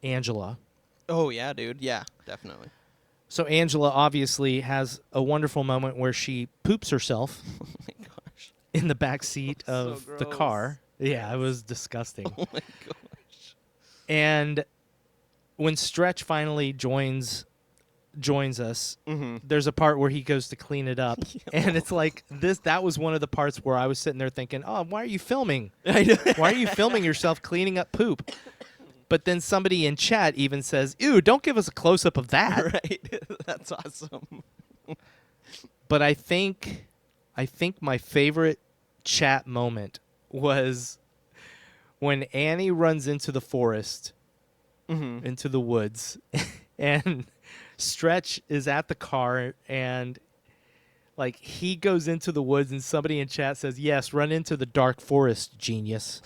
Angela. Oh, yeah, dude. Yeah, definitely. So Angela obviously has a wonderful moment where she poops herself Oh, my gosh. in the back seat So of the gross. car. Yeah, it was disgusting. Oh, my gosh. And when Stretch finally joins us, there's a part where he goes to clean it up. And it's like that was one of the parts where I was sitting there thinking, oh, why are you filming? Why are you filming yourself cleaning up poop? But then somebody in chat even says, ew, don't give us a close-up of that. Right. That's awesome. But I think my favorite chat moment was when Annie runs into the forest, into the woods, and Stretch is at the car, and like he goes into the woods, and somebody in chat says, "Yes, run into the dark forest, genius."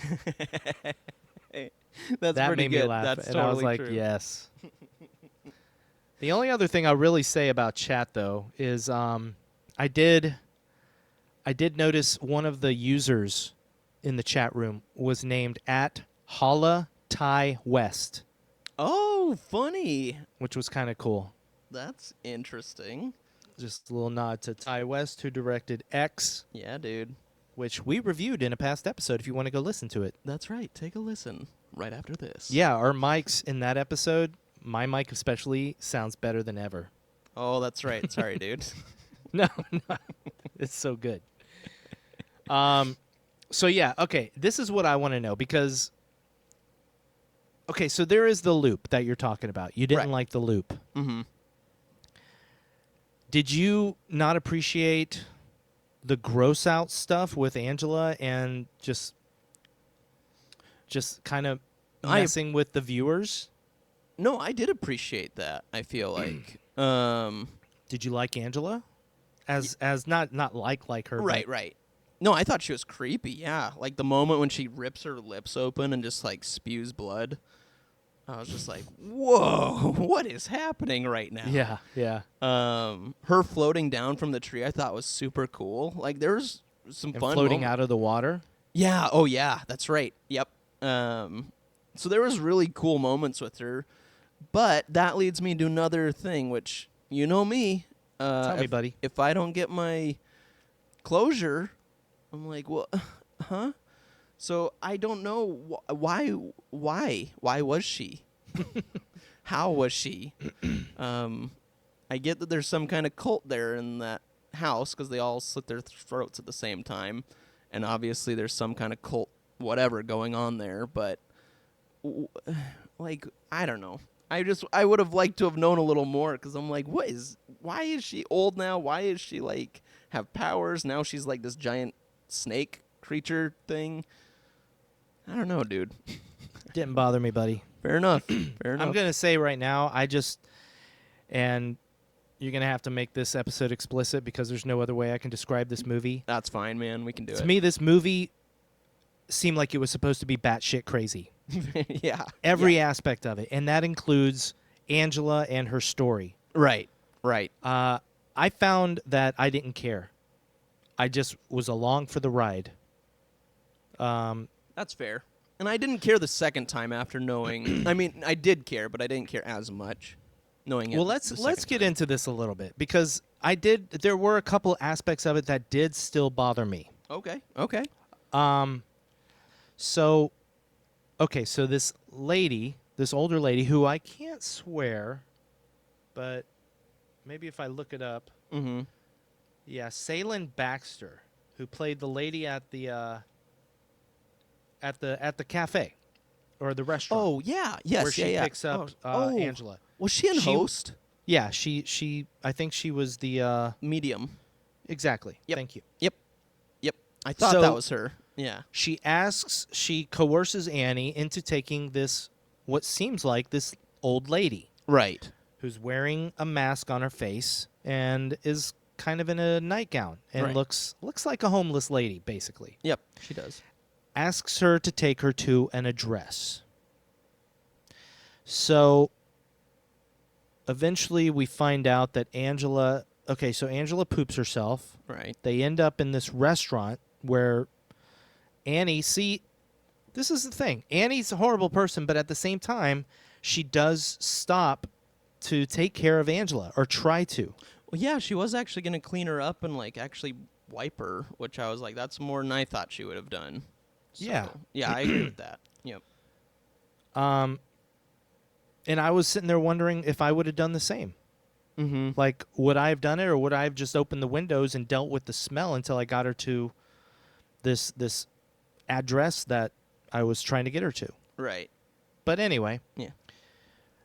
That's that pretty made good. me laugh, That's and totally I was like, true. "Yes." The only other thing I'll really say about chat, though, is I did notice one of the users in the chat room was named at Holla Ty West, Oh, funny. which was kind of cool. That's interesting. Just a little nod to Ty West, who directed X, Yeah, dude. which we reviewed in a past episode if you want to go listen to it. That's right. Take a listen right after this. Yeah, our mics in that episode, my mic especially, sounds better than ever. Oh, that's right. Sorry, dude. No, it's so good. So yeah, okay, this is what I want to know because, okay, so there is the loop that you're talking about. You didn't Right. like the loop. Mm-hmm. Did you not appreciate the gross out stuff with Angela and just kind of messing with the viewers? No, I did appreciate that. I feel like. Did you like Angela? As not like her. Right, but right. No, I thought she was creepy. Yeah, like the moment when she rips her lips open and just like spews blood. I was just like, "Whoa, what is happening right now?" Yeah, yeah. Her floating down from the tree, I thought was super cool. Like there was some And fun floating moments. out of the water. Yeah. Oh, yeah. That's right. Yep. So there was really cool moments with her, but that leads me to another thing, which you know me. Tell me, buddy. If I don't get my closure, I'm like, well, huh? So I don't know why was she? How was she? I get that there's some kind of cult there in that house because they all slit their throats at the same time, and obviously there's some kind of cult whatever going on there. But like, I don't know. I would have liked to have known a little more because I'm like, why is she old now? Why is she like have powers now? She's like this giant snake creature thing. I don't know, dude. Didn't bother me, buddy. Fair enough. Fair enough. I'm going to say right now, and you're going to have to make this episode explicit because there's no other way I can describe this movie. That's fine, man. We can do it. To me, this movie seemed like it was supposed to be batshit crazy. Yeah. Every aspect of it. And that includes Angela and her story. Right. Right. I found that I didn't care. I just was along for the ride. That's fair. And I didn't care the second time after knowing. I mean, I did care, but I didn't care as much knowing it. Well, let's get into this a little bit because there were a couple aspects of it that did still bother me. Okay. Okay. So this lady, this older lady who I can't swear, but maybe if I look it up. Mm-hmm. Yeah, Salen Baxter, who played the lady at the cafe or the restaurant. Oh yeah. Yes. where she yeah, picks up oh. Angela. Was she in She- Host? Yeah, she I think she was the Medium. exactly. Yep. Thank you. Yep. I thought So- that was her. Yeah. She coerces Annie into taking this what seems like this old lady Right. who's wearing a mask on her face and is kind of in a nightgown and Right. looks like a homeless lady basically. Yep. She does. Asks her to take her to an address. So eventually we find out that Angela poops herself. Right. They end up in this restaurant where Annie, this is the thing. Annie's a horrible person, but at the same time, she does stop to take care of Angela or try to. Well, yeah, she was actually going to clean her up and like actually wipe her, which I was like, that's more than I thought she would have done. So, Yeah. Yeah, I agree with that. Yep. And I was sitting there wondering if I would have done the same. Mm-hmm. Like, would I have done it, or would I have just opened the windows and dealt with the smell until I got her to this address that I was trying to get her to? Right. But anyway. Yeah.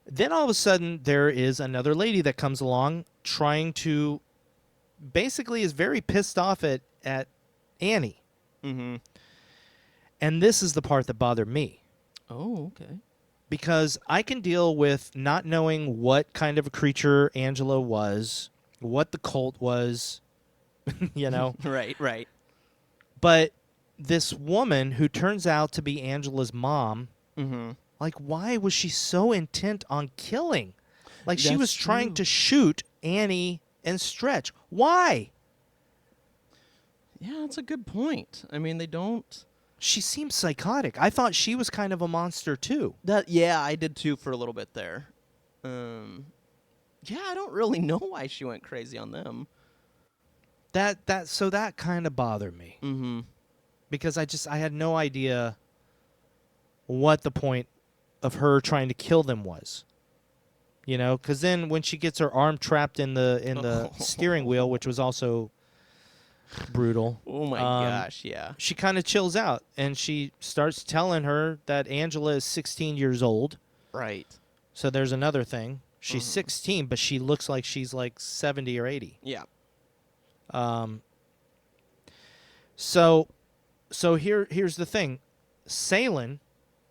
Then all of a sudden, there is another lady that comes along trying to, basically is very pissed off at Annie. Mm-hmm. And this is the part that bothered me. Oh, okay. Because I can deal with not knowing what kind of a creature Angela was, what the cult was, you know. Right, right. But this woman who turns out to be Angela's mom, Mm-hmm. like, why was she so intent on killing? Like she That's was trying true. to shoot Annie and Stretch. Why? Yeah, that's a good point. I mean, they don't. She seems psychotic. I thought she was kind of a monster too. Yeah, I did too for a little bit there. Yeah, I don't really know why she went crazy on them. So that kind of bothered me Mm-hmm. because I had no idea what the point of her trying to kill them was. You know, because then when she gets her arm trapped in the steering wheel, which was also brutal. Oh my gosh, yeah. She kind of chills out and she starts telling her that Angela is 16 years old. Right. So there's another thing. She's 16, but she looks like she's like 70 or 80. Yeah. So here's the thing. Salen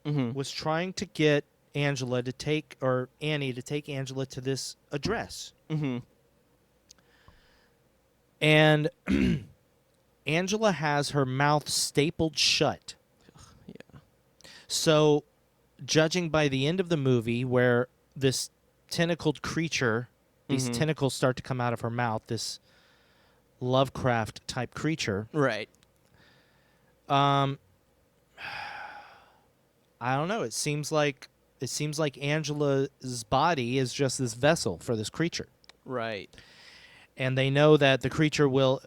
Mm-hmm. was trying to get Annie to take Angela to this address. Mm-hmm. And Angela has her mouth stapled shut. Yeah. So, judging by the end of the movie, where this tentacled creature, these tentacles start to come out of her mouth, this Lovecraft type creature. Right. I don't know. It seems like Angela's body is just this vessel for this creature, Right. and they know that the creature will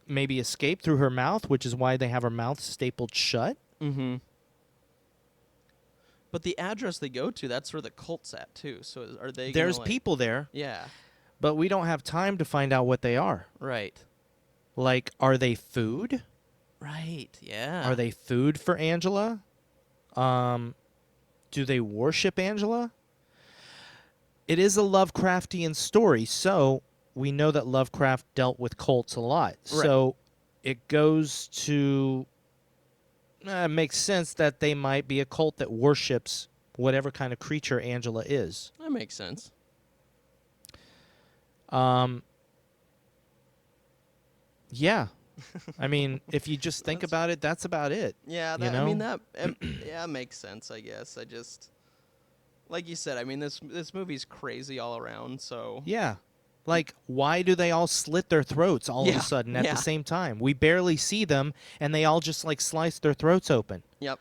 maybe escape through her mouth, which is why they have her mouth stapled shut. Mm-hmm. But the address they go to, that's where the cult's at too. So are they? There's gonna, like, people there, Yeah. but we don't have time to find out what they are. Right. Like, are they food? Right. Yeah. Are they food for Angela? Do they worship Angela? It is a Lovecraftian story, so we know that Lovecraft dealt with cults a lot. Right. So it goes to makes sense that they might be a cult that worships whatever kind of creature Angela is. That makes sense. Yeah. I mean, if you just think about it, that's about it. Yeah. You That, I mean know? that. Yeah, makes sense. I guess. I just, like you said. I mean, this movie's crazy all around. So. Yeah. Like, why do they all slit their throats all of Yeah, a sudden at yeah. the same time? We barely see them, and they all just, like, slice their throats open. Yep.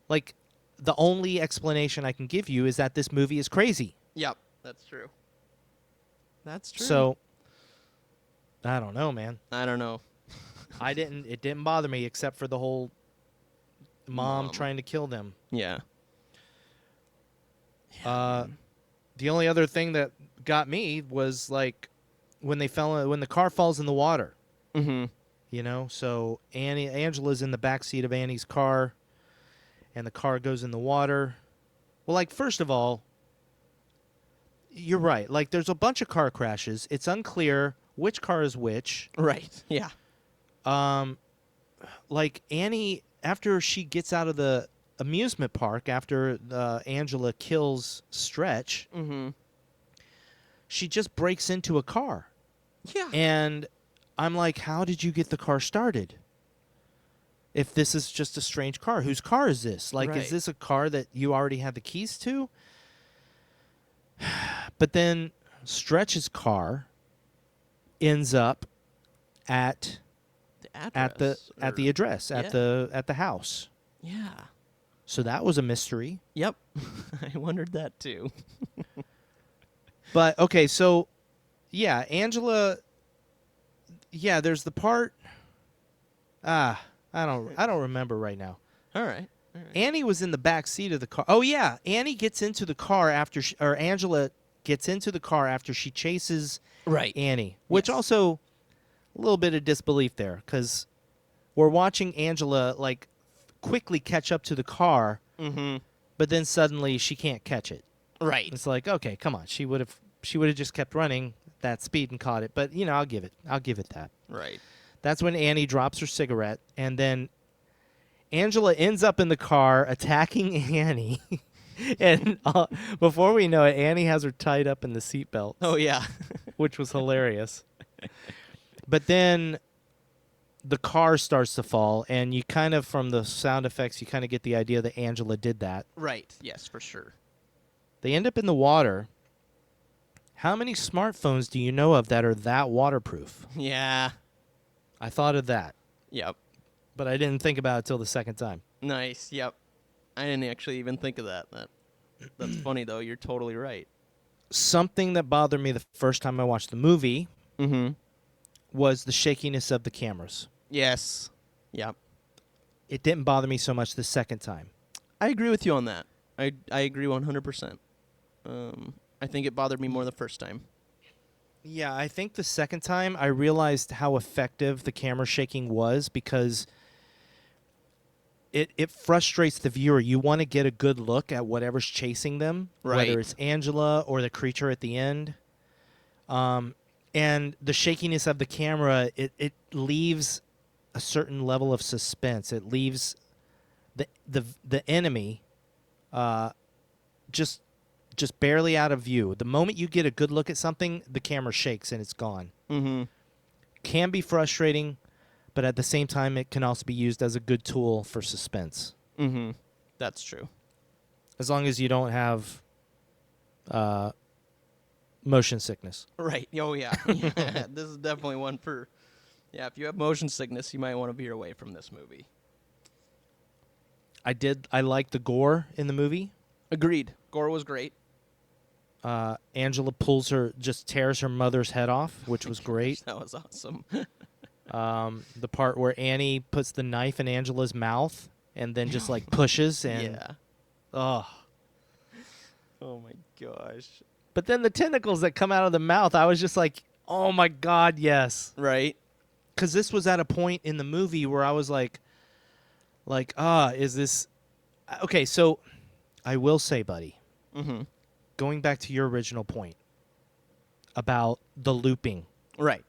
Like, the only explanation I can give you is that this movie is crazy. Yep. That's true. That's true. So, I don't know, man. I don't know. It didn't bother me except for the whole mom trying to kill them. Yeah. The only other thing that got me was, like, when the car falls in the water. Mm-hmm. You know, so Angela's in the backseat of Annie's car, and the car goes in the water. Well, like, first of all, you're right. Like, there's a bunch of car crashes. It's unclear which car is which. Right. Yeah. Like, Annie, after she gets out of the amusement park, after Angela kills Stretch, Mm-hmm. she just breaks into a car. Yeah. And I'm like, how did you get the car started? If this is just a strange car, whose car is this? Like, Right. is this a car that you already have the keys to? But then Stretch's car ends up at the address. the address Yeah. at the house. Yeah. So that was a mystery. Yep. I wondered that too. But okay, so yeah, Angela. Yeah, there's the part. I don't remember right now. All right. Annie was in the back seat of the car. Oh yeah, Annie gets into the car or Angela gets into the car after she chases Right. Annie, which Yes. also a little bit of disbelief there because we're watching Angela like quickly catch up to the car, Mm-hmm. but then suddenly she can't catch it. Right. It's like, okay, come on, she would have just kept running that speed and caught it. But you know, I'll give it that. Right. That's when Annie drops her cigarette, and then Angela ends up in the car attacking Annie. And before we know it, Annie has her tied up in the seatbelt, Oh yeah. which was hilarious. But then the car starts to fall, and you kind of, from the sound effects, you kind of get the idea that Angela did that. Right. Yes, for sure. They end up in the water, How many smartphones do you know of that are that waterproof? Yeah. I thought of that, Yep. but I didn't think about it till the second time. Nice. Yep. I didn't actually even think of that. That's funny though. You're totally right. Something that bothered me the first time I watched the movie Mm-hmm. was the shakiness of the cameras. Yes. Yep. It didn't bother me so much the second time. I agree with you on that. I agree 100%. I think it bothered me more the first time. Yeah, I think the second time I realized how effective the camera shaking was because it frustrates the viewer. You want to get a good look at whatever's chasing them, Right. whether it's Angela or the creature at the end. And the shakiness of the camera, it leaves a certain level of suspense. It leaves the enemy just barely out of view. The moment you get a good look at something, the camera shakes and it's gone. Mm-hmm. Can be frustrating, but at the same time, it can also be used as a good tool for suspense. Mm-hmm. That's true. As long as you don't have motion sickness. Right. Oh, yeah. Yeah. This is definitely one for... Yeah, if you have motion sickness, you might want to veer away from this movie. I liked the gore in the movie. Agreed. Gore was great. Angela just tears her mother's head off, which was great. That was awesome. The part where Annie puts the knife in Angela's mouth and then just like pushes and Yeah. oh. Oh, my gosh. But then the tentacles that come out of the mouth, I was just like, oh my God, yes. Right. Because this was at a point in the movie where I was like, is this... Okay, so I will say, buddy, Mm-hmm. going back to your original point about the looping, Right.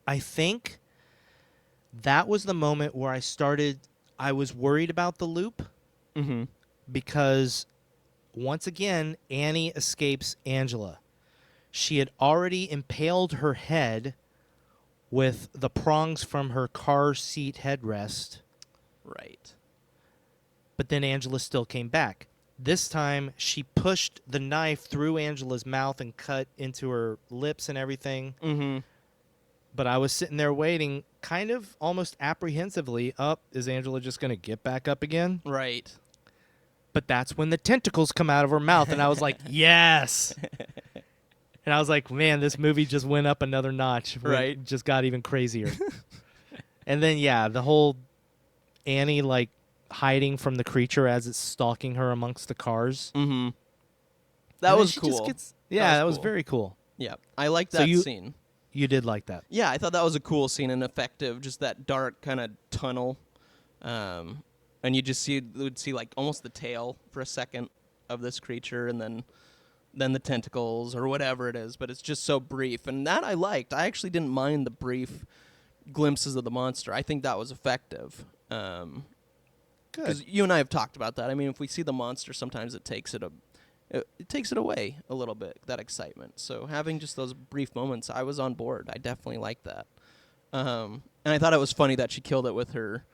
I think that was the moment where I was worried about the loop Mm-hmm. because, once again, Annie escapes Angela. She had already impaled her head with the prongs from her car seat headrest, Right. but then Angela still came back. This time, she pushed the knife through Angela's mouth and cut into her lips and everything. Mm-hmm. But I was sitting there waiting, kind of almost apprehensively, is Angela just going to get back up again? Right. But that's when the tentacles come out of her mouth, and I was like, yes! And I was like, man, this movie just went up another notch. Right. Just got even crazier. And then, yeah, the whole Annie, like, hiding from the creature as it's stalking her amongst the cars. Mm-hmm. And That then was she cool. just gets- that was cool. very cool. Yeah. I like So that you- scene. You did like that. Yeah, I thought that was a cool scene and effective. Just that dark kind of tunnel. And you just would see like almost the tail for a second of this creature and then the tentacles or whatever it is, but it's just so brief. And that I liked. I actually didn't mind the brief glimpses of the monster. I think that was effective. Good. Because you and I have talked about that. I mean, if we see the monster, sometimes it takes it away a little bit, that excitement. So having just those brief moments, I was on board. I definitely liked that. And I thought it was funny that she killed it with her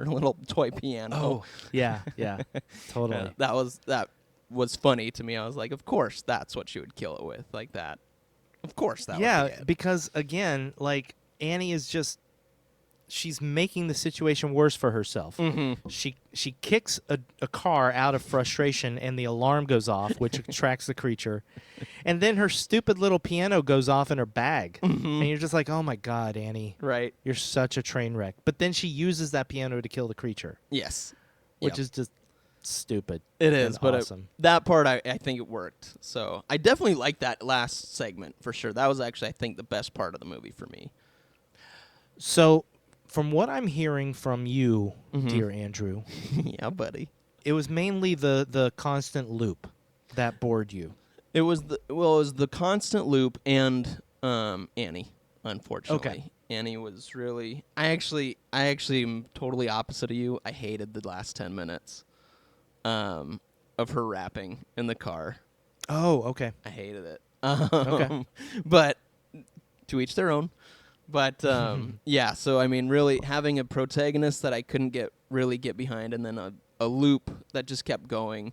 little toy piano. Oh, yeah, totally. That was funny to me. I was like, of course, that's what she would kill it with, like that. Of course, that would be it. Because, again, like, Annie is just... She's making the situation worse for herself. Mm-hmm. She kicks a car out of frustration, and the alarm goes off, which attracts the creature. And then her stupid little piano goes off in her bag. Mm-hmm. And you're just like, oh, my God, Annie. Right. You're such a train wreck. But then she uses that piano to kill the creature, Yes. which Yep. is just stupid. It is, and but awesome. that part, I think it worked. So I definitely liked that last segment, for sure. That was actually, I think, the best part of the movie for me. So... From what I'm hearing from you, Mhm. dear Andrew, Yeah, buddy. it was mainly the constant loop that bored you. It was the constant loop and Annie, unfortunately. Okay. Annie was really I actually am totally opposite of you. I hated the last 10 minutes of her rapping in the car. Oh, okay. I hated it. Okay. But to each their own. But yeah, so I mean, really having a protagonist that I couldn't really get behind, and then a loop that just kept going.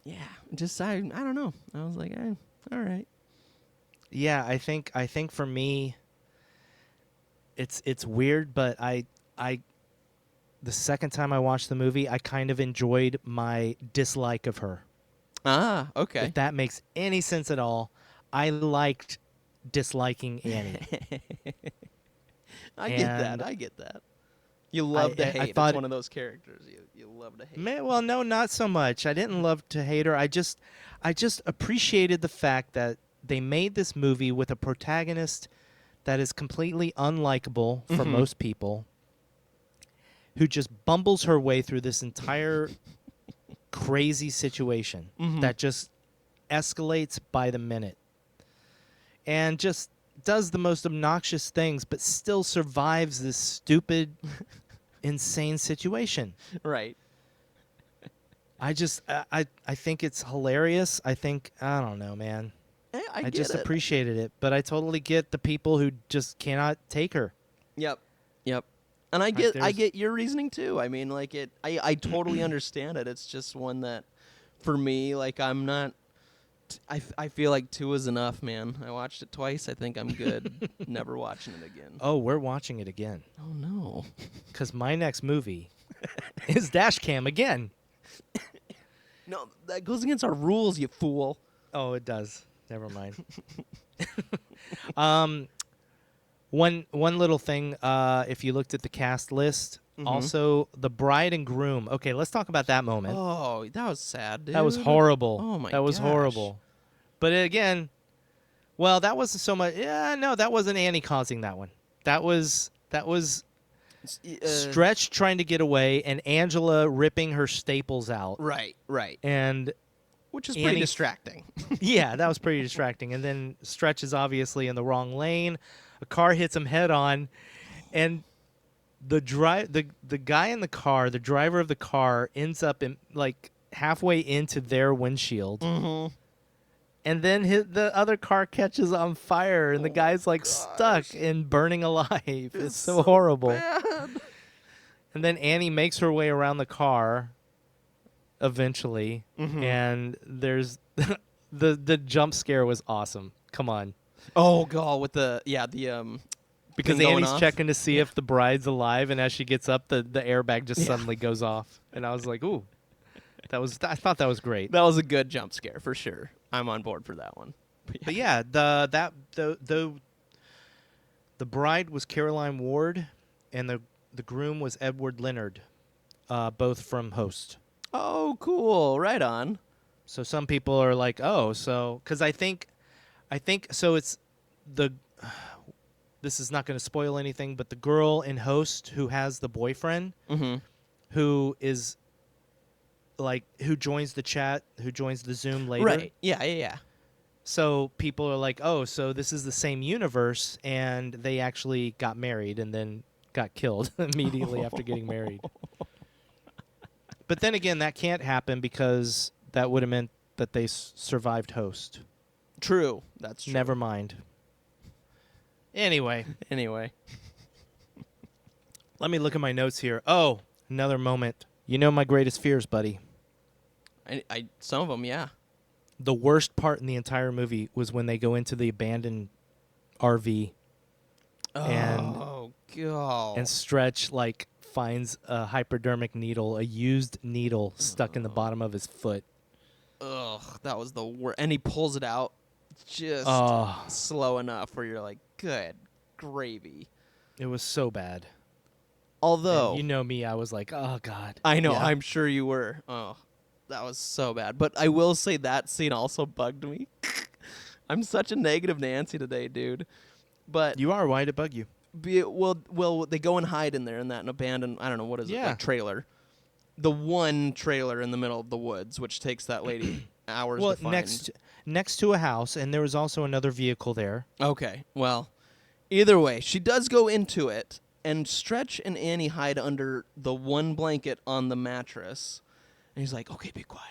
Yeah, just I don't know. I was like, All right. Yeah, I think for me, it's weird, but I the second time I watched the movie, I kind of enjoyed my dislike of her. Ah, okay. If that makes any sense at all, I liked disliking Annie. I get And that. I get that. You love to I hate. thought It's one of those characters you love to hate. Well, no, not so much. I didn't love to hate her. I just appreciated the fact that they made this movie with a protagonist that is completely unlikable for most people, who just bumbles her way through this entire crazy situation that just escalates by the minute, and just does the most obnoxious things, but still survives this stupid, insane situation. Right. I just I think it's hilarious. I don't know, man. I get just it. appreciated it, but I totally get the people who just cannot take her. Yep. Yep. And I there's- get your reasoning too. I mean, like I totally understand it. It's just one that, for me, like I'm not. I feel like 2 is enough, man. I watched it twice. I think I'm good. Never watching it again. Oh, we're watching it again Oh no. because my next movie is Dashcam again. No, that goes against our rules, you fool. Oh, it does. Never mind. One little thing. If you looked at the cast list, also the bride and groom. Okay, let's talk about that moment. Oh, that was sad, dude. That was horrible. Oh my That was gosh. horrible. But again, well, that wasn't so much. Yeah, no, that wasn't Annie causing that one. That was Stretch trying to get away and Angela ripping her staples out. Right. And Which is Annie- pretty distracting. yeah, that was pretty distracting. And then Stretch is obviously in the wrong lane. A car hits him head on, and the guy in the car, the driver of the car, ends up in like halfway into their windshield. Mm-hmm. And then the other car catches on fire, and the guy's like stuck and burning alive. It's so horrible. Bad. And then Annie makes her way around the car eventually, and there's the jump scare was awesome. Come on. Oh god, with the Because thing going Annie's off. checking to see if the bride's alive, and as she gets up, the airbag just suddenly goes off. And I was like, ooh. I thought that was great. That was a good jump scare for sure. I'm on board for that one. But yeah, the bride was Caroline Ward, and the groom was Edward Leonard, both from Host. Oh, cool. Right on. So some people are like, oh, so because I think so. It's the this is not going to spoil anything, but the girl in Host who has the boyfriend, who is like who joins the chat, who joins the Zoom later. Right. Yeah. So people are like, oh, so this is the same universe, and they actually got married and then got killed immediately after getting married. But then again, that can't happen because that would have meant that they survived Host. True. That's true. Never mind. Anyway, let me look at my notes here. Oh, another moment. You know my greatest fears, buddy. I some of them, yeah. The worst part in the entire movie was when they go into the abandoned RV Oh god. and Stretch like finds a hypodermic needle, a used needle stuck in the bottom of his foot. Ugh, that was the worst. And he pulls it out just slow enough where you're like, good gravy. It was so bad. Although, And you know me, I was like, oh god. I know, Yeah. I'm sure you were. Oh, that was so bad. But I will say that scene also bugged me. I'm such a negative Nancy today, dude. But You are. Why'd it bug you? well, they go and hide in there in that abandoned, I don't know, what is it, Yeah. like trailer. The one trailer in the middle of the woods, which takes that lady hours Well, to find. next to a house, and there was also another vehicle there. Okay, well, either way, she does go into it, and Stretch and Annie hide under the one blanket on the mattress. And he's like, okay, be quiet.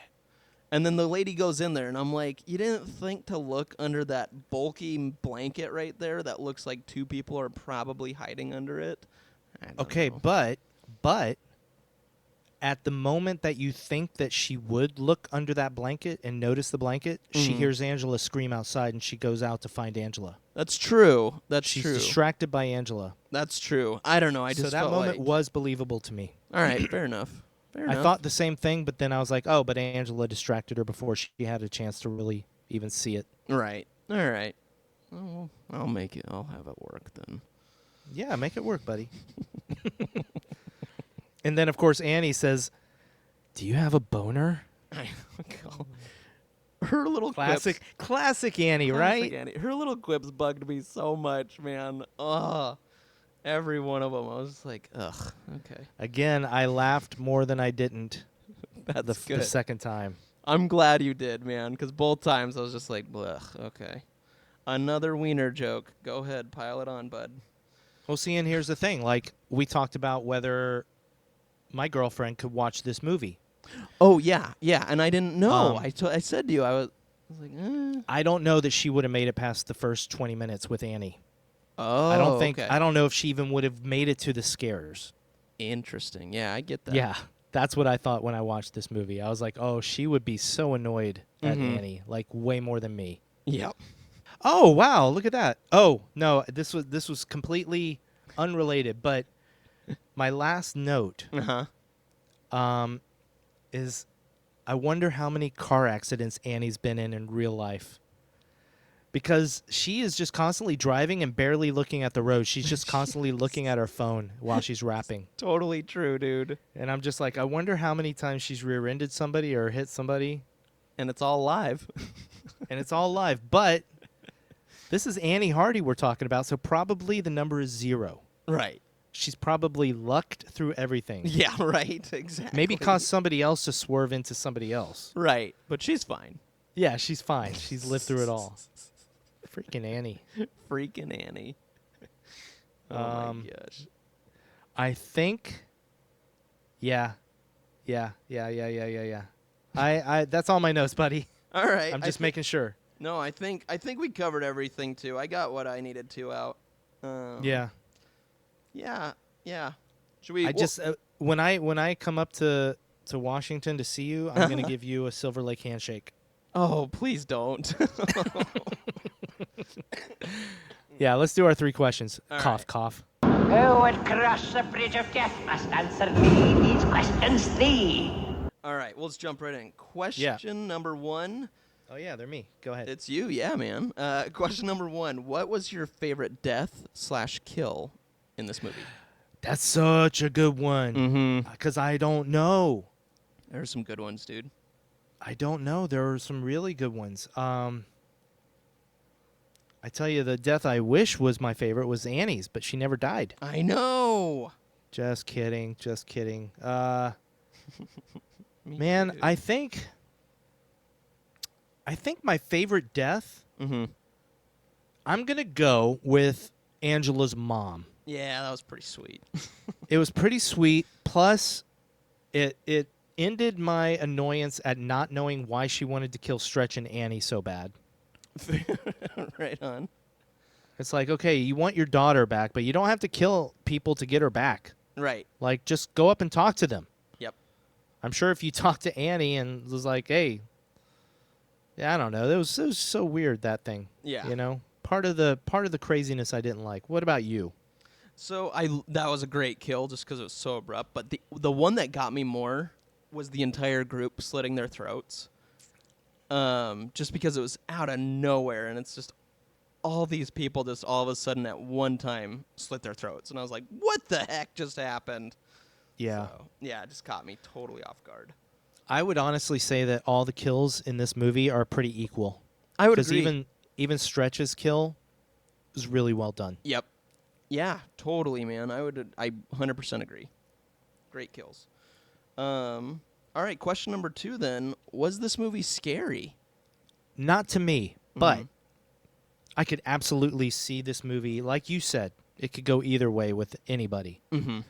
And then the lady goes in there, and I'm like, you didn't think to look under that bulky blanket right there that looks like 2 people are probably hiding under it? I don't Okay, know. but at the moment that you think that she would look under that blanket and notice the blanket, she hears Angela scream outside, and she goes out to find Angela. That's true. She's true. distracted by Angela. That's true. I don't know. I So just that felt moment like... was believable to me. All right, fair enough. Fair I enough. thought the same thing, but then I was like, oh, but Angela distracted her before she had a chance to really even see it. Right. All right. Oh, well, I'll make it. I'll have it work then. Yeah, make it work, buddy. And then, of course, Annie says, do you have a boner? Her little quips. Classic Annie, right? Annie. Her little quips bugged me so much, man. Ugh. Every one of them. I was just like, ugh. Okay. Again, I laughed more than I didn't That's the good. second time. I'm glad you did, man, because both times I was just like, ugh. Okay. Another wiener joke. Go ahead. Pile it on, bud. Well, see, and here's the thing. Like, we talked about whether my girlfriend could watch this movie. Oh, yeah. Yeah, and I didn't know. Um, I said to you, I was like, I don't know that she would have made it past the first 20 minutes with Annie. Oh, I don't think. okay. I don't know if she even would have made it to the scares. Interesting. Yeah, I get that. Yeah, that's what I thought when I watched this movie. I was like, oh, she would be so annoyed at Annie, like way more than me. Yep. Oh, wow, look at that. Oh, no, this was completely unrelated, but my last note is I wonder how many car accidents Annie's been in real life. Because she is just constantly driving and barely looking at the road. She's just constantly looking at her phone while she's rapping. Totally true, dude. And I'm just like, I wonder how many times she's rear-ended somebody or hit somebody. And it's all live. And it's all live. But this is Annie Hardy we're talking about, so probably the number is 0. Right. She's probably lucked through everything. Yeah, right. Exactly. Maybe caused somebody else to swerve into somebody else. Right. But she's fine. Yeah, she's fine. She's lived through it all. Freaking Annie. Freaking Annie. Oh my gosh. I think. Yeah. I that's all my notes, buddy. All right. I'm just making sure. No, I think we covered everything too. I got what I needed to out. Yeah. Yeah. Yeah. Should we? I just when I come up to Washington to see you, I'm gonna give you a Silver Lake handshake. Oh, please don't. Yeah, let's do our 3 questions. All Cough, right. cough. Who would cross the bridge of death must answer me these questions 3. All right. Well, let's jump right in. Question number 1. Oh yeah, they're me. Go ahead. It's you, yeah, man. Question number 1. What was your favorite death/kill in this movie? That's such a good one. Mm-hmm. Because I don't know. There's some good ones, dude. I don't know. There are some really good ones. I tell you, the death I wish was my favorite was Annie's, but she never died. I know. Just kidding. Just kidding. Me Man, too. I think my favorite death, Mm-hmm. I'm going to go with Angela's mom. Yeah, that was pretty sweet. It was pretty sweet. Plus, it ended my annoyance at not knowing why she wanted to kill Stretch and Annie so bad. Right on. It's like, okay, you want your daughter back, but you don't have to kill people to get her back. Right. Like, just go up and talk to them. Yep. I'm sure if you talked to Annie and was like, hey, yeah, I don't know. It was so weird, that thing. Yeah. You know? Part of the craziness I didn't like. What about you? So that was a great kill just because it was so abrupt. But the one that got me more was the entire group slitting their throats. Just because it was out of nowhere, and it's just all these people just all of a sudden at one time slit their throats, and I was like, "What the heck just happened?" Yeah. So, yeah, it just caught me totally off guard. I would honestly say that all the kills in this movie are pretty equal. I would Because agree. even Stretch's kill was really well done. Yep. Yeah, totally, man. I 100% agree. Great kills. All right, question number 2 then. Was this movie scary? Not to me, but I could absolutely see this movie. Like you said, it could go either way with anybody. Mm-hmm.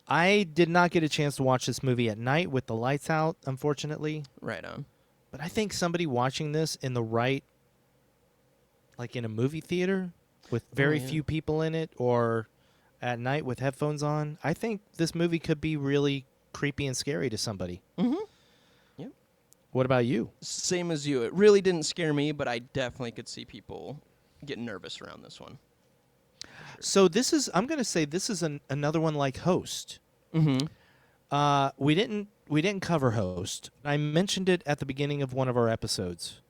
I did not get a chance to watch this movie at night with the lights out, unfortunately. Right on. But I think somebody watching this in the right, like in a movie theater with very yeah. few people in it, or at night with headphones on, I think this movie could be really creepy and scary to somebody. Mm-hmm. Yep. What about you? Same as you. It really didn't scare me, but I definitely could see people getting nervous around this one. So this is, I'm going to say this is another one like Host. Mm-hmm. We didn't cover Host. I mentioned it at the beginning of one of our episodes.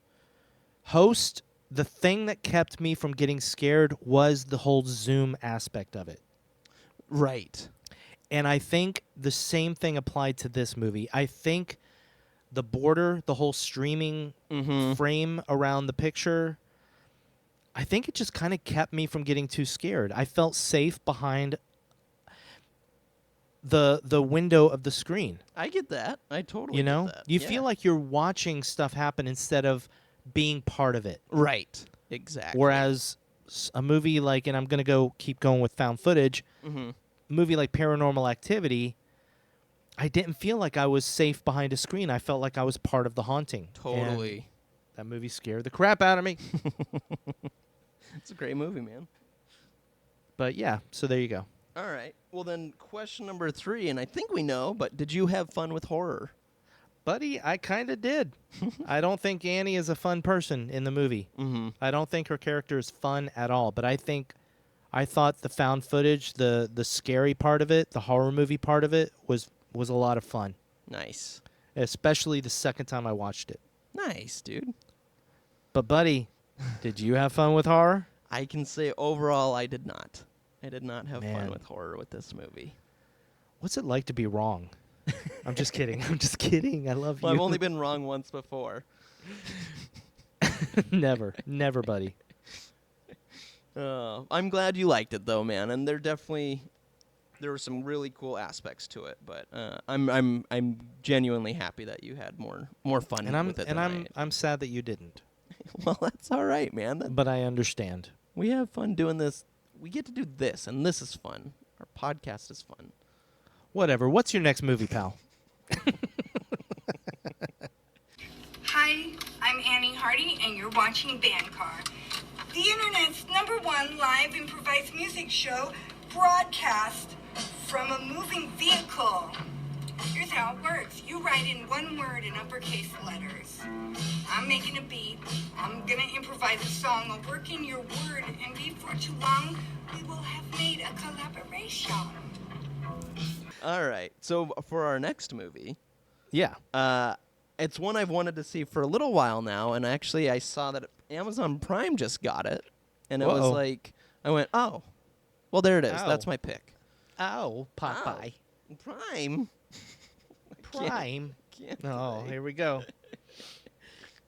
Host, the thing that kept me from getting scared was the whole Zoom aspect of it. Right. And I think the same thing applied to this movie. I think the border, the whole streaming frame around the picture, I think it just kind of kept me from getting too scared. I felt safe behind the window of the screen. I get that. I totally You know? get that. You Yeah. feel like you're watching stuff happen instead of being part of it. Right. Exactly. Whereas a movie like, and I'm going to keep going with found footage, Mm-hmm. a movie like Paranormal Activity, I didn't feel like I was safe behind a screen. I felt like I was part of the haunting. Totally. And that movie scared the crap out of me. It's a great movie, man. But yeah, so there you go. All right. Well, then question number 3, and I think we know, but did you have fun with horror? Buddy, I kind of did. I don't think Annie is a fun person in the movie. Mm-hmm. I don't think her character is fun at all. But I thought the found footage, the scary part of it, the horror movie part of it was a lot of fun. Nice. Especially the second time I watched it. Nice, dude. But buddy, did you have fun with horror? I can say overall I did not. I did not have Man. fun with horror with this movie. What's it like to be wrong? I'm just kidding. I'm just kidding. I love Well, you. I've only been wrong once before. Never, buddy. I'm glad you liked it though, man. And there were some really cool aspects to it. But I'm genuinely happy that you had more fun with it. I'm sad that you didn't. Well, that's all right, man. But I understand. We have fun doing this. We get to do this, and this is fun. Our podcast is fun. Whatever. What's your next movie, pal? Hi, I'm Annie Hardy, and you're watching Bandcar, the internet's #1 live improvised music show broadcast from a moving vehicle. Here's how it works. You write in one word in uppercase letters. I'm making a beat. I'm going to improvise a song. I'll work in your word, and before too long, we will have made a collaboration. All right. So for our next movie, Yeah. it's one I've wanted to see for a little while now, and actually I saw that Amazon Prime just got it, and it was Uh-oh. like, I went, oh, well, there it is. Ow. That's my pick. Ow, Popeye. Prime. Prime. Can't Oh, say. here we go.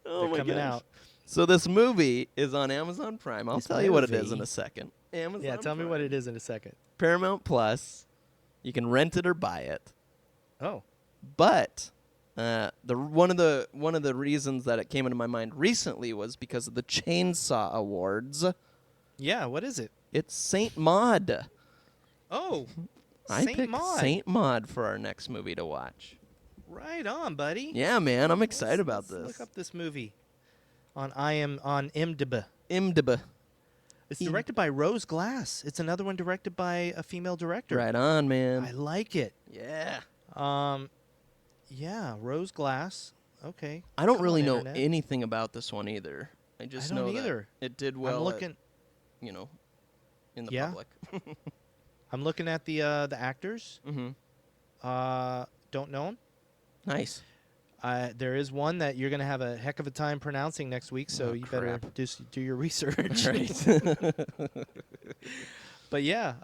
Oh They're my coming gosh. out. So this movie is on Amazon Prime. I'll This tell you what it is movie- in a second. Amazon Yeah, tell me Prime. what it is in a second. Paramount Plus. You can rent it or buy it. Oh. But one of the reasons that it came into my mind recently was because of the Chainsaw Awards. Yeah, what is it? It's Saint Maud. Oh. I Saint picked Maud. Saint Maud for our next movie to watch. Right on, buddy. Yeah, man, I'm excited about Let's this. Look up this movie on IMDb. IMDb. It's directed by Rose Glass. It's another one directed by a female director. Right on, man. I like it. Yeah. Yeah, Rose Glass. Okay. I don't Come really on, know Internet. anything about this one either. I just I don't know that either. it did well. I'm looking. In the Yeah? public. I'm looking at the actors. Mm-hmm. Don't know them. Nice. There is one that you're gonna have a heck of a time pronouncing next week, so Oh, you better crap. do your research. Right. But yeah,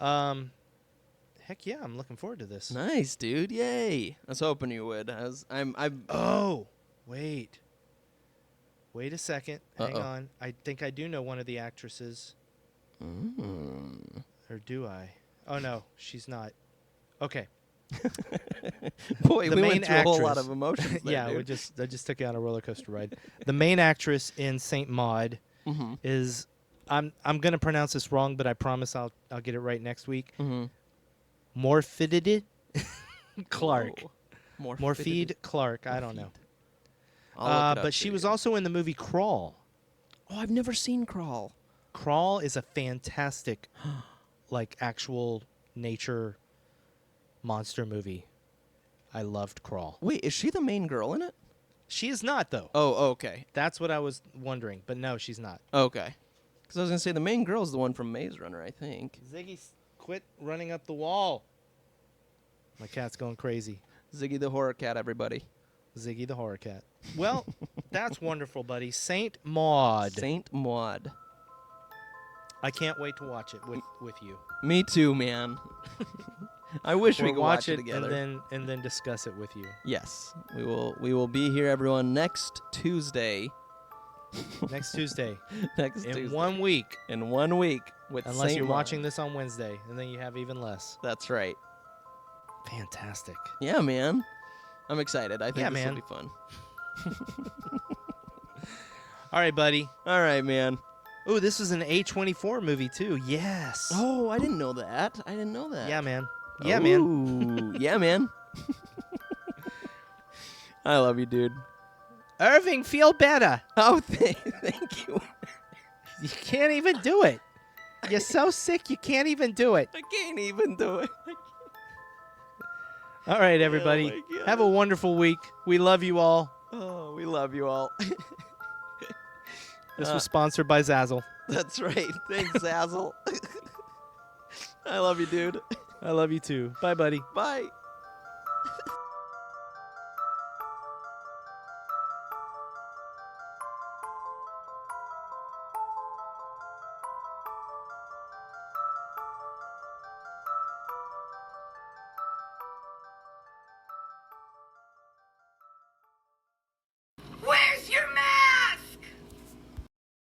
heck yeah, I'm looking forward to this. Nice, dude. Yay. I was hoping you would. I'm Oh, wait a second. Hang Uh-oh. on. I think I do know one of the actresses, or do I? Oh no, she's not. Okay. Boy, The we main went through a whole lot actress. of emotions there, Yeah, dude. I just took you on a roller coaster ride. The main actress in Saint Maud Mm-hmm. is I'm gonna pronounce this wrong, but I promise I'll get it right next week. Mm-hmm. Morfidid Clark. More Morfeed Clark. I don't know. But she was also. also in the movie Crawl. Oh, I've never seen Crawl. Crawl is a fantastic, like, actual nature monster movie. I loved Crawl. Wait, is she the main girl in it? She is not, though. Oh, okay. That's what I was wondering, but no, she's not. Okay. Because I was going to say the main girl is the one from Maze Runner, I think. Ziggy, quit running up the wall. My cat's going crazy. Ziggy the horror cat, everybody. Ziggy the horror cat. Well, that's wonderful, buddy. Saint Maud. Saint Maud. I can't wait to watch it with you. Me too, man. I wish we Or could watch it together. and then discuss it with you. Yes, we will be here, everyone, next Tuesday. Next Tuesday. Next In Tuesday. 1 week. In 1 week with Unless Saint you're Maud. watching this on Wednesday, and then you have even less. That's right. Fantastic. Yeah, man. I'm excited. I think Yeah, this man. will be fun. All right, buddy. All right, man. Oh, this is an A24 movie, too. Yes. Oh, I didn't know that. Yeah, man. Yeah, man. Ooh, yeah, man. I love you, dude. Irving, feel better. Oh, thank you. You can't even do it. You're so sick, you can't even do it. I can't even do it. All right, everybody. my God. Have a wonderful week. We love you all. Oh, we love you all. This was sponsored by Zazzle. That's right. Thanks, Zazzle. I love you, dude. I love you, too. Bye, buddy. Bye.